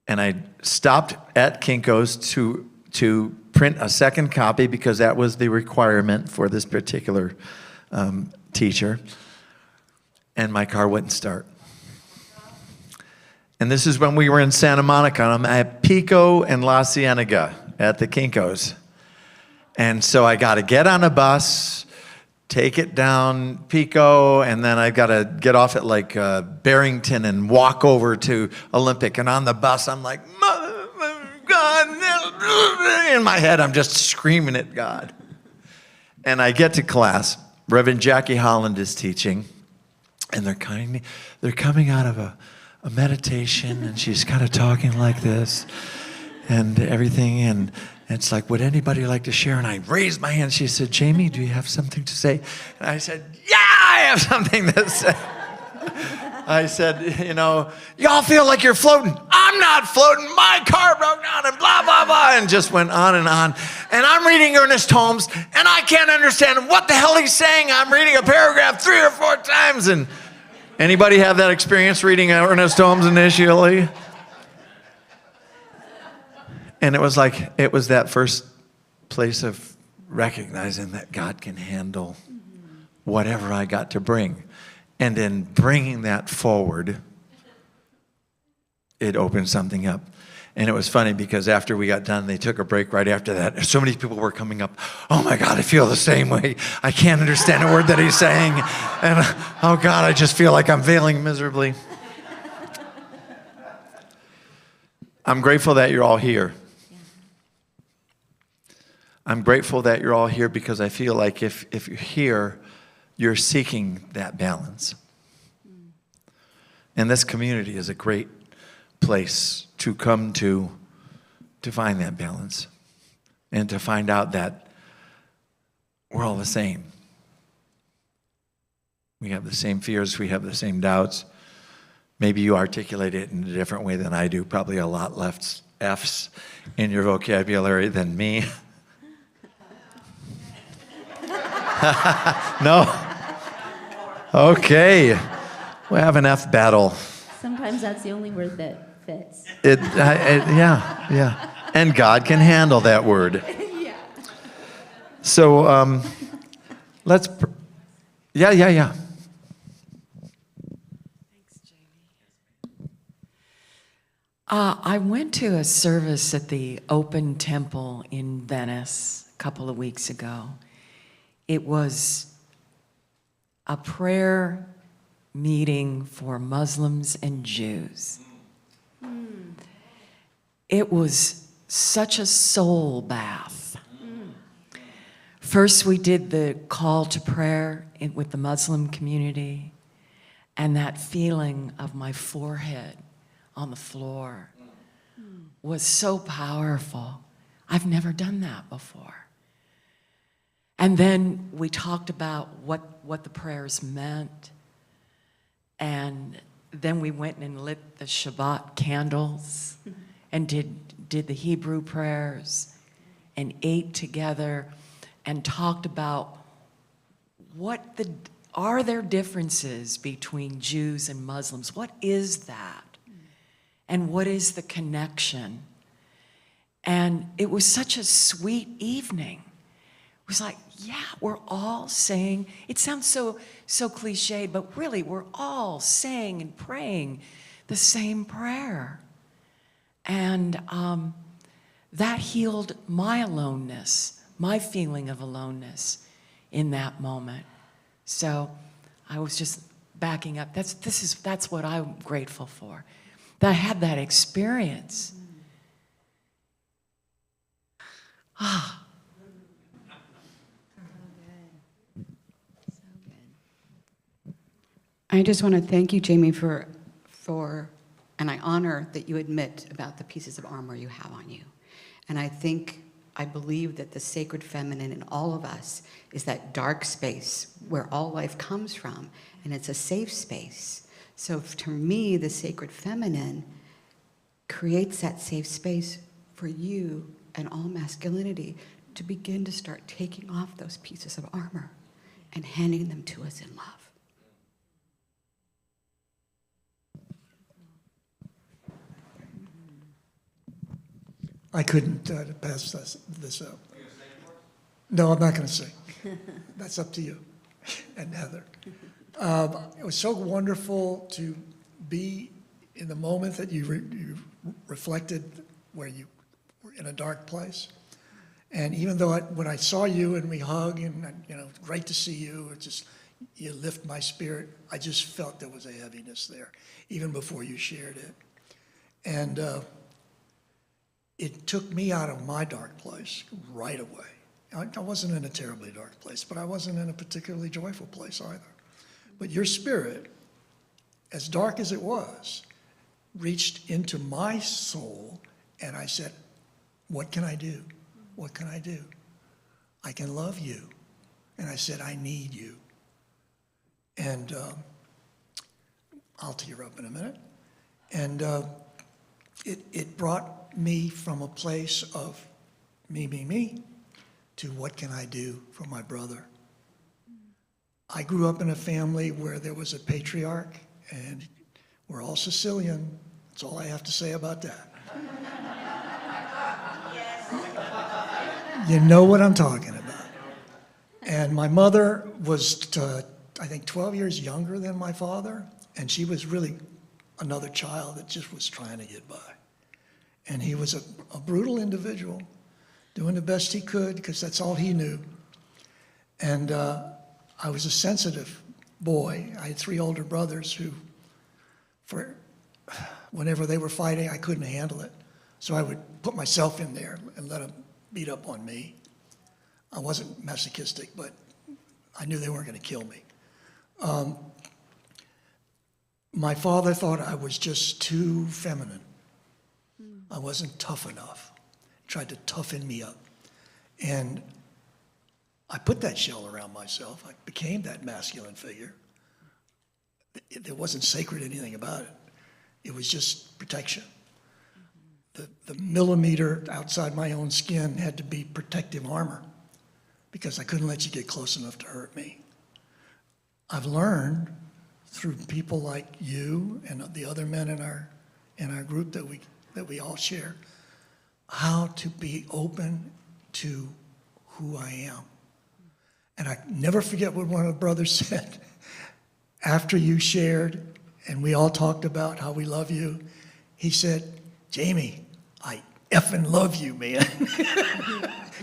and I stopped at Kinko's to print a second copy because that was the requirement for this particular teacher, and my car wouldn't start. And this is when we were in Santa Monica. I'm at Pico and La Cienega at the Kinko's. And so I got to get on a bus, take it down Pico, and then I got to get off at like Barrington and walk over to Olympic. And on the bus, I'm like, God, in my head, I'm just screaming at God. And I get to class. Reverend Jackie Holland is teaching, and they're coming out of a meditation, and she's kind of talking like this and everything, and it's like, would anybody like to share? And I raised my hand. She said, Jami, do you have something to say? And I said, yeah, I have something to say. I said, you know, y'all feel like you're floating. I'm not floating. My car broke down and blah, blah, blah, and just went on. And I'm reading Ernest Holmes, and I can't understand what the hell he's saying. I'm reading a paragraph 3 or 4 times. And anybody have that experience reading Ernest Holmes initially? And it was like, it was that first place of recognizing that God can handle whatever I got to bring. And in bringing that forward, it opened something up. And it was funny because after we got done, they took a break right after that. So many people were coming up, oh my God, I feel the same way. I can't understand a word that he's saying. And oh God, I just feel like I'm failing miserably. I'm grateful that you're all here. I'm grateful that you're all here because I feel like if you're here, you're seeking that balance. And this community is a great place to come to find that balance and to find out that we're all the same. We have the same fears, we have the same doubts. Maybe you articulate it in a different way than I do, probably a lot less F's in your vocabulary than me. No? Okay. We have an F battle. Sometimes that's the only word that fits. Yeah. And God can handle that word. Yeah. So let's, yeah. I went to a service at the Open Temple in Venice a couple of weeks ago. It was a prayer meeting for Muslims and Jews. It was such a soul bath. First, we did the call to prayer with the Muslim community, and that feeling of my forehead on the floor was so powerful. I've never done that before. And then we talked about what the prayers meant, and then we went and lit the Shabbat candles and did the Hebrew prayers and ate together and talked about are there differences between Jews and Muslims? What is that? And what is the connection? And it was such a sweet evening. It was like, yeah, we're all saying, it sounds so cliched, but really we're all saying and praying the same prayer. And that healed my aloneness, my feeling of aloneness in that moment. So I was just backing up. That's what I'm grateful for. That I had that experience. Ah. I just want to thank you, Jami, for, and I honor that you admit about the pieces of armor you have on you. And I believe that the sacred feminine in all of us is that dark space where all life comes from, and it's a safe space. So to me, the sacred feminine creates that safe space for you and all masculinity to begin to start taking off those pieces of armor and handing them to us in love. I couldn't pass this up. No, I'm not going to sing. That's up to you and Heather. It was so wonderful to be in the moment that you reflected where you were in a dark place. And even though when I saw you and we hug and, great to see you, you lift my spirit, I just felt there was a heaviness there, even before you shared it. And it took me out of my dark place right away. I wasn't in a terribly dark place, but I wasn't in a particularly joyful place either. But your spirit, as dark as it was, reached into my soul, and I said, what can I do? What can I do? I can love you. And I said, I need you. And I'll tear up in a minute. And it brought me from a place of me, to what can I do for my brother? I grew up in a family where there was a patriarch, and we're all Sicilian. That's all I have to say about that. You know what I'm talking about. And my mother was, I think, 12 years younger than my father, and she was really another child that just was trying to get by. And he was a brutal individual, doing the best he could, because that's all he knew. And I was a sensitive boy. I had 3 older brothers who, whenever they were fighting, I couldn't handle it. So I would put myself in there and let them beat up on me. I wasn't masochistic, but I knew they weren't going to kill me. My father thought I was just too feminine. I wasn't tough enough. He tried to toughen me up. And I put that shell around myself. I became that masculine figure. There wasn't sacred anything about it. It was just protection. The millimeter outside my own skin had to be protective armor because I couldn't let you get close enough to hurt me. I've learned through people like you and the other men in our group that we all share, how to be open to who I am. And I never forget what one of the brothers said after you shared and we all talked about how we love you. He said, Jami, I effing love you, man.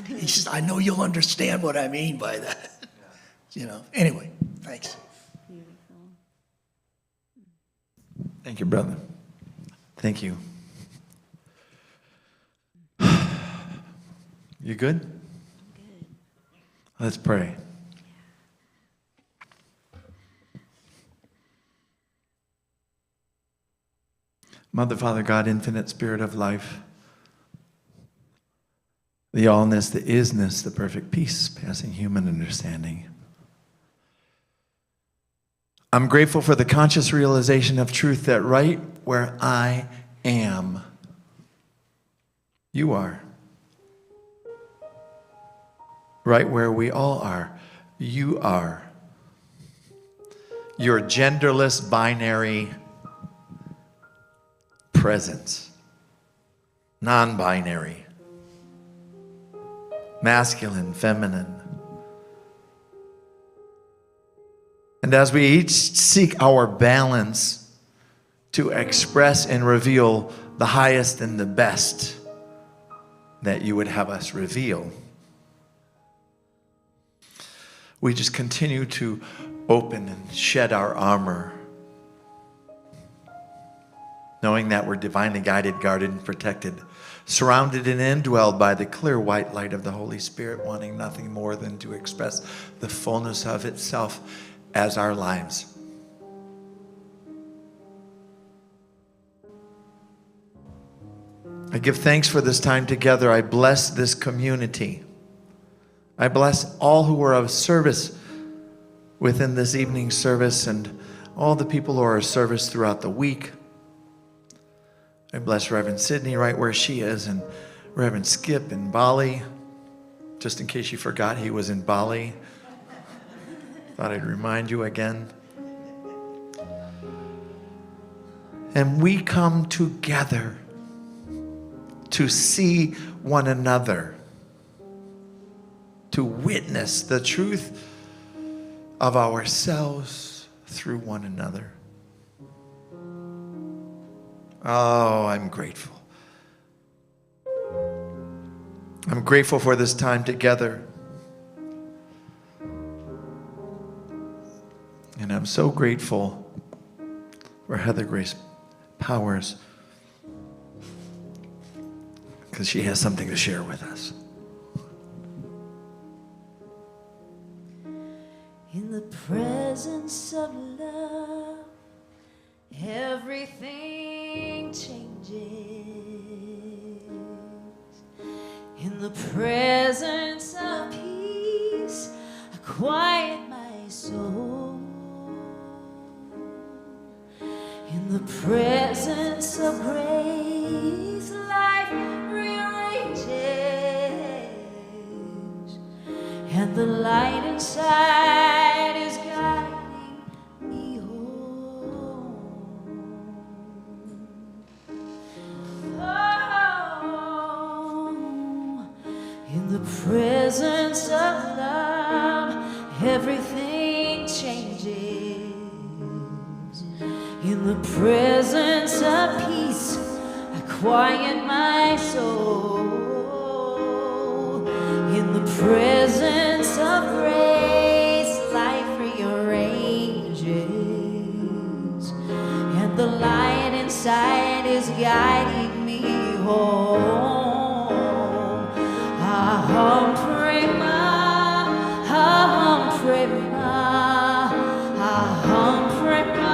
He says, I know you'll understand what I mean by that. You know, anyway, thanks. Thank you, brother. Thank you. You good? Good. Let's pray. Mother, Father, God, infinite Spirit of life, the allness, the isness, the perfect peace, passing human understanding. I'm grateful for the conscious realization of truth that right where I am, you are. Right where we all are, you are. Your genderless binary presence, non-binary, masculine, feminine. And as we each seek our balance to express and reveal the highest and the best that you would have us reveal, we just continue to open and shed our armor, knowing that we're divinely guided, guarded, and protected, surrounded and indwelled by the clear white light of the Holy Spirit, wanting nothing more than to express the fullness of itself as our lives. I give thanks for this time together. I bless this community. I bless all who are of service within this evening service and all the people who are of service throughout the week. I bless Reverend Sydney right where she is, and Reverend Skip in Bali, just in case you forgot he was in Bali. Thought I'd remind you again. And we come together to see one another, to witness the truth of ourselves through one another. Oh, I'm grateful. I'm grateful for this time together. And I'm so grateful for Heather Grace Powers, because she has something to share with us. In the presence of love, everything changes. In the presence of peace, I quiet my soul. In the presence of grace, life rearranges, and the light inside is guiding me home. Oh, in the presence of love, everything changes. In the presence of peace, I quiet my soul. In the presence of grace, life rearranges, and the light inside is guiding me home. Aham prema, aham prema, aham prema.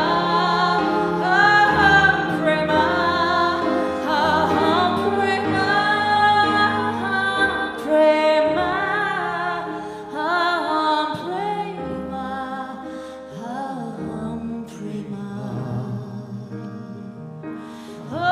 Oh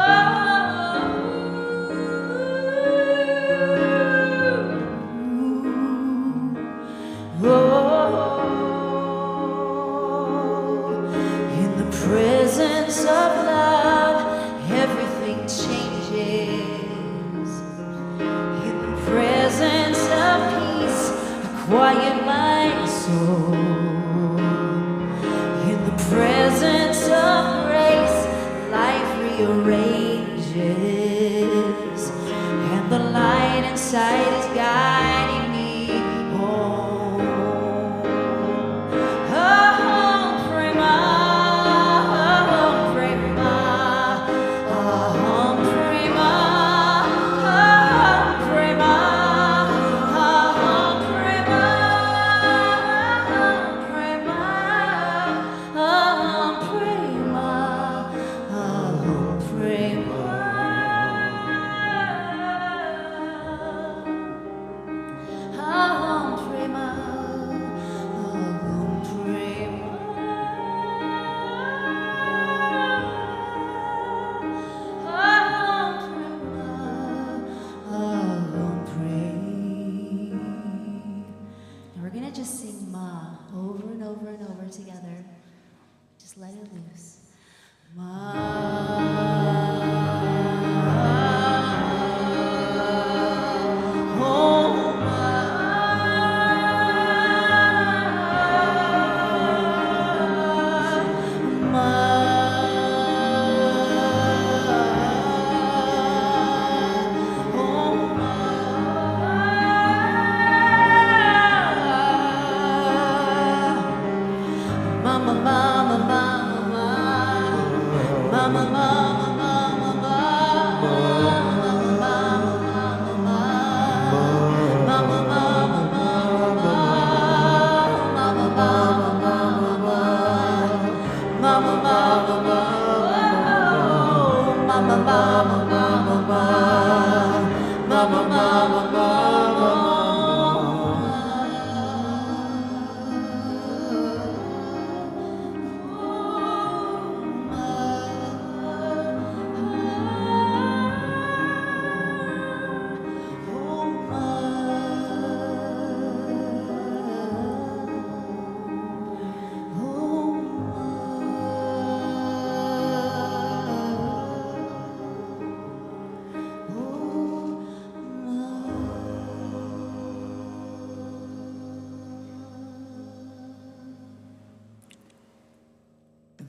ma over and over and over together. Just let it loose. Ma. Oh, mama, mama, mama, mama, mama,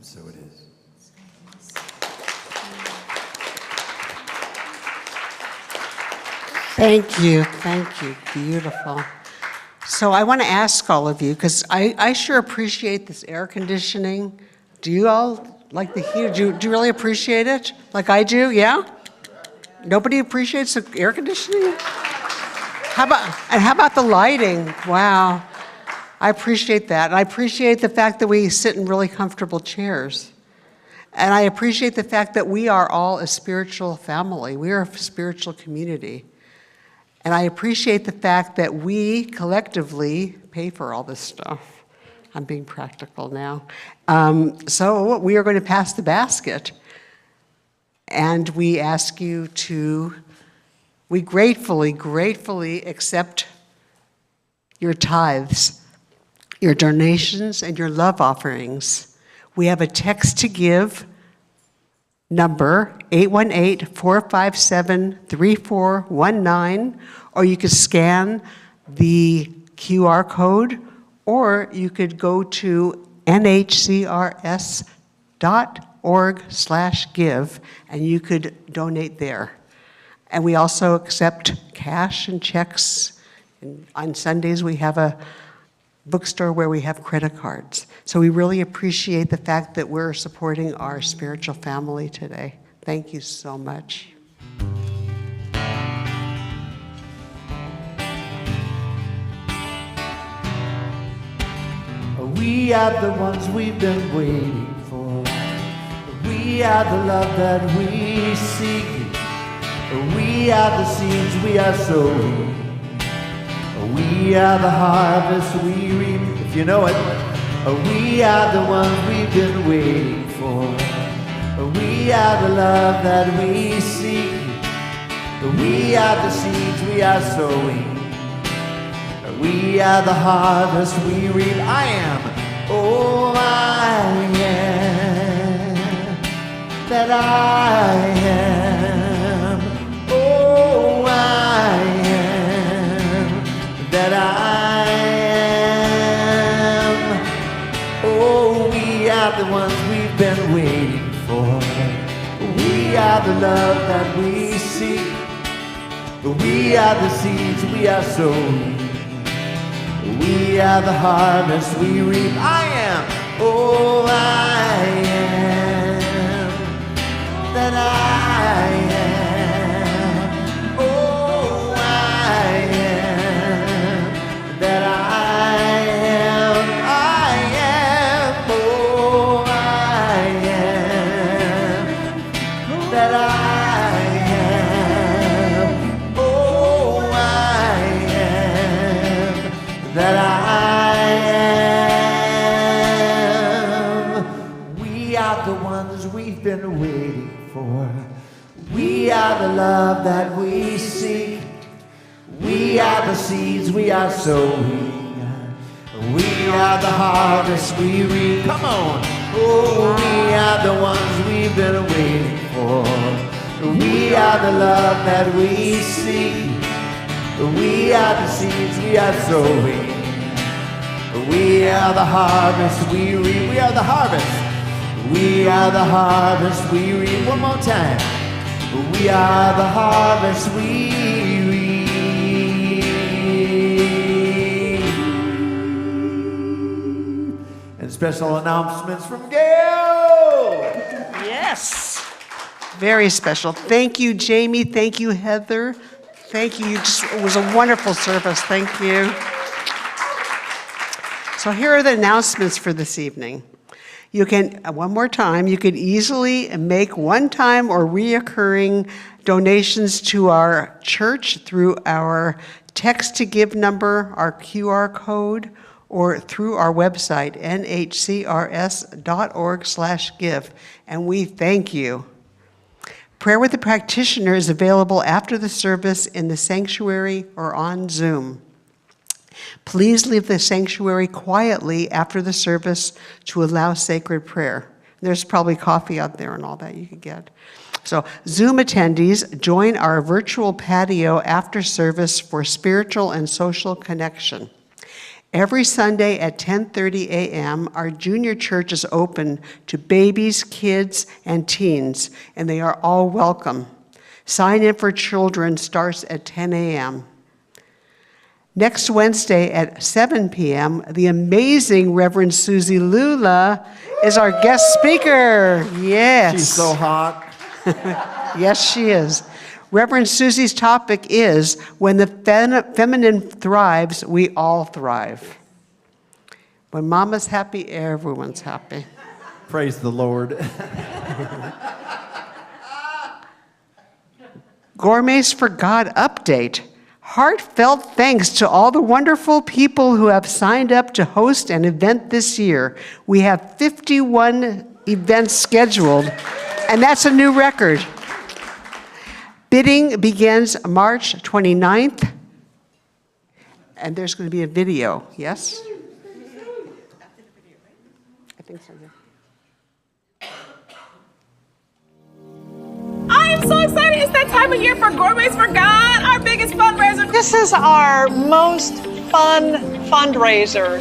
And so it is. Thank you, thank you, beautiful. So I want to ask all of you, because I sure appreciate this air conditioning. Do you all like the heat? Do you really appreciate it like I do, yeah? Nobody appreciates the air conditioning? How about the lighting? Wow, I appreciate that. And I appreciate the fact that we sit in really comfortable chairs. And I appreciate the fact that we are all a spiritual family. We are a spiritual community. And I appreciate the fact that we collectively pay for all this stuff. I'm being practical now. So we are going to pass the basket. And we ask you to, we gratefully accept your tithes, your donations, and your love offerings. We have a text to give, number 818-457-3419, or you could scan the QR code, or you could go to nhcrs.org/give, and you could donate there. And we also accept cash and checks. And on Sundays, we have a bookstore where we have credit cards. So we really appreciate the fact that we're supporting our spiritual family today. Thank you so much. We are the ones we've been waiting for. We are the love that we seek. We are the seeds we are sowing. We are the harvest we reap, if you know it. We are the ones we've been waiting for. We are the love that we seek. We are the seeds we are sowing. We are the harvest we reap. I am, oh I am, that I am, oh I am, that I am. Oh, we are the ones we've been waiting for. We are the love that we seek. We are the seeds we are sowing. We are the harvest we reap. I am, oh I am, that I am, oh I am, that I am, oh I am, that I am, oh I am, that I am. We are the ones we've been waiting for. We are the love that we seek. We are the seeds we are sowing. We are the harvest we reap. Come on. Oh, we are the ones we've been waiting for. We are the love that we seek. We are the seeds we are sowing. We are the harvest we reap. We are the harvest. We are the harvest we reap. One more time. We are the harvest we reap. And special announcements from Gail. Yes. Very special. Thank you, Jami. Thank you, Heather. Thank you. It was a wonderful service. Thank you. So here are the announcements for this evening. You can, one more time, you can easily make one-time or reoccurring donations to our church through our text-to-give number, our QR code, or through our website, nhcrs.org/give. And we thank you. Prayer with the practitioner is available after the service in the sanctuary or on Zoom. Please leave the sanctuary quietly after the service to allow sacred prayer. There's probably coffee out there and all that you could get. So Zoom attendees, join our virtual patio after service for spiritual and social connection. Every Sunday at 10:30 a.m., our junior church is open to babies, kids, and teens, and they are all welcome. Sign in for children starts at 10 a.m. Next Wednesday at 7 p.m., the amazing Reverend Susie Lula is our guest speaker. Yes. She's so hot. Yes, she is. Reverend Susie's topic is, when the feminine thrives, we all thrive. When mama's happy, everyone's happy. Praise the Lord. Gourmets for God update. Heartfelt thanks to all the wonderful people who have signed up to host an event this year. We have 51 events scheduled, and that's a new record. Bidding begins March 29th, and there's going to be a video, yes? I think so, yeah. I am so excited. It's that time of year for Gourmets for God, our biggest fundraiser. This is our most fun fundraiser.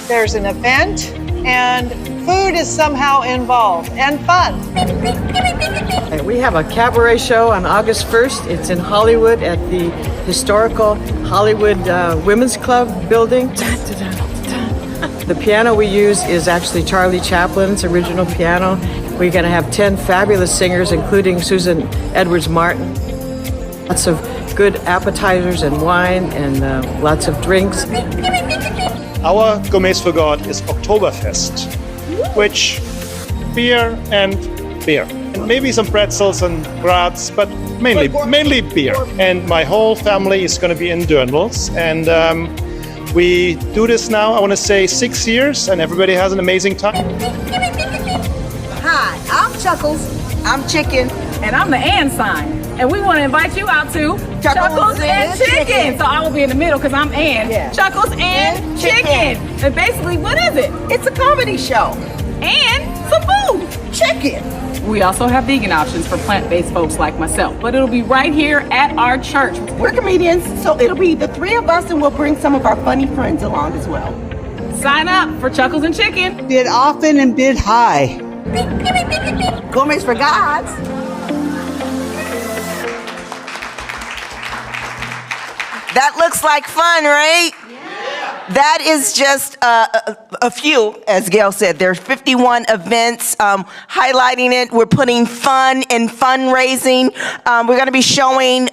There's an event, and food is somehow involved, and fun. We have a cabaret show on August 1st. It's in Hollywood at the historical Hollywood Women's Club building. The piano we use is actually Charlie Chaplin's original piano. We're going to have 10 fabulous singers, including Susan Edwards-Martin. Lots of good appetizers and wine and lots of drinks. Our Gourmets for God is Oktoberfest, which beer and beer. And maybe some pretzels and brats, but mainly beer. And my whole family is going to be in Durnvals. And we do this now, I want to say 6 years, and everybody has an amazing time. Hi, I'm Chuckles. I'm Chicken. And I'm the and sign. And we want to invite you out to Chuckles and Chicken. So I will be in the middle because I'm and. Yeah. Chuckles and Chicken. And basically, what is it? It's a comedy show. And some food. Chicken. We also have vegan options for plant-based folks like myself, but it'll be right here at our church. We're comedians, so it'll be the three of us, and we'll bring some of our funny friends along as well. Sign up for Chuckles and Chicken. Bid often and bid high. Gourmets for Gods. That looks like fun, right? That is just a few, as Gail said. There's 51 events highlighting it. We're putting fun and fundraising. We're going to be showing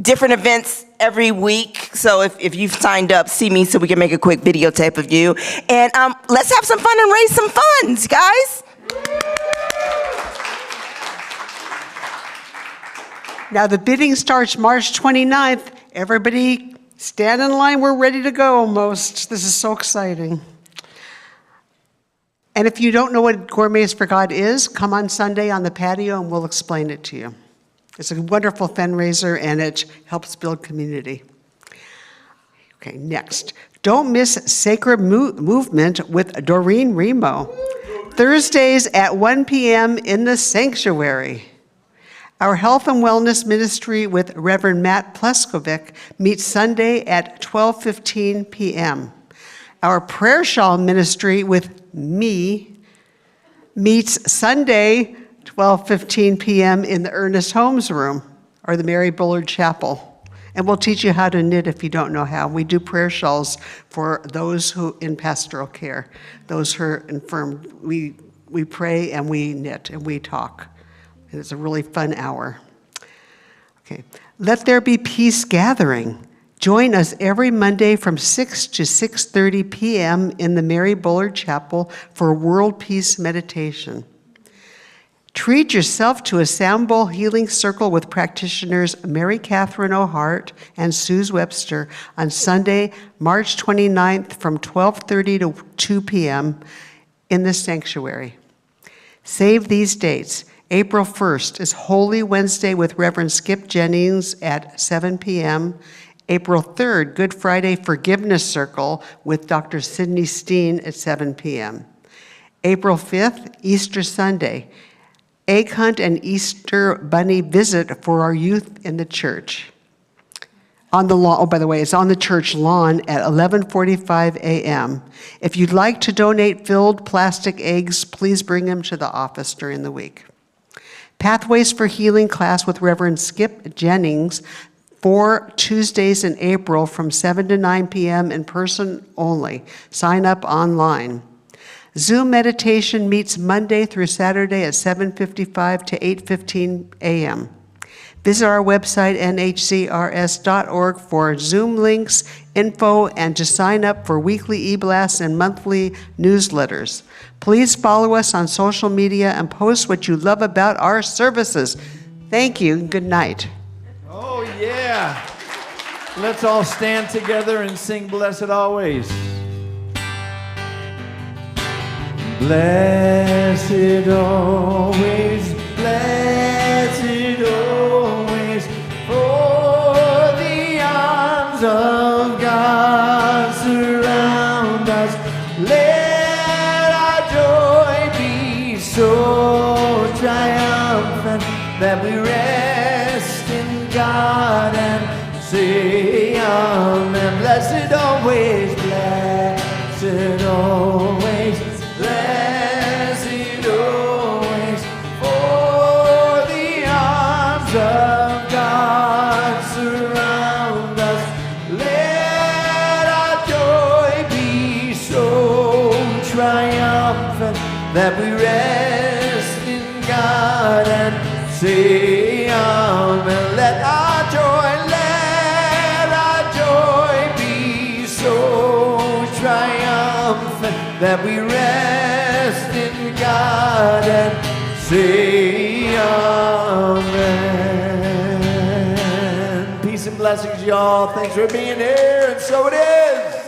different events every week. So if you've signed up, see me so we can make a quick videotape of you. And let's have some fun and raise some funds, guys. Now the bidding starts March 29th. Everybody stand in line, we're ready to go almost. This is so exciting. And if you don't know what Gourmets for God is, come on Sunday on the patio and we'll explain it to you. It's a wonderful fundraiser and it helps build community. Okay, next. Don't miss Sacred Movement with Doreen Remo. Thursdays at 1 p.m. in the sanctuary. Our health and wellness ministry with Reverend Matt Pleskovic meets Sunday at 12:15 p.m. Our prayer shawl ministry with me meets Sunday, 12:15 p.m. in the Ernest Holmes Room or the Mary Bullard Chapel. And we'll teach you how to knit if you don't know how. We do prayer shawls for those who in pastoral care, those who are infirm. We pray and we knit and we talk. It's a really fun hour. Okay. Let There Be Peace Gathering. Join us every Monday from 6 to 6:30 p.m. in the Mary Bullard Chapel for World Peace Meditation. Treat yourself to a sound bowl healing circle with practitioners Mary Catherine O'Hart and Suze Webster on Sunday, March 29th from 12:30 to 2 p.m. in the sanctuary. Save these dates. April 1st is Holy Wednesday with Reverend Skip Jennings at 7 p.m. April 3rd, Good Friday Forgiveness Circle with Dr. Sidney Steen at 7 p.m. April 5th, Easter Sunday, Egg Hunt and Easter Bunny Visit for our youth in the church. On the lawn, oh, by the way, it's on the church lawn at 11:45 a.m. If you'd like to donate filled plastic eggs, please bring them to the office during the week. Pathways for Healing class with Reverend Skip Jennings, 4 Tuesdays in April from 7 to 9 p.m. in person only. Sign up online. Zoom meditation meets Monday through Saturday at 7:55 to 8:15 a.m. Visit our website, nhcrs.org, for Zoom links, info, and to sign up for weekly e-blasts and monthly newsletters. Please follow us on social media and post what you love about our services. Thank you. Good night. Oh, yeah. Let's all stand together and sing Blessed Always. Blessed always, blessed always, for the arms of God surround us. Let our joy be so triumphant that we rest in God and say amen. Blessed always, blessed always. Blessed always, for the arms of God surround us. Let our joy be so triumphant that we rest in God and say amen. Let our joy be so triumphant that we rest in God and say amen. Peace and blessings, y'all. Thanks for being here, and so it is.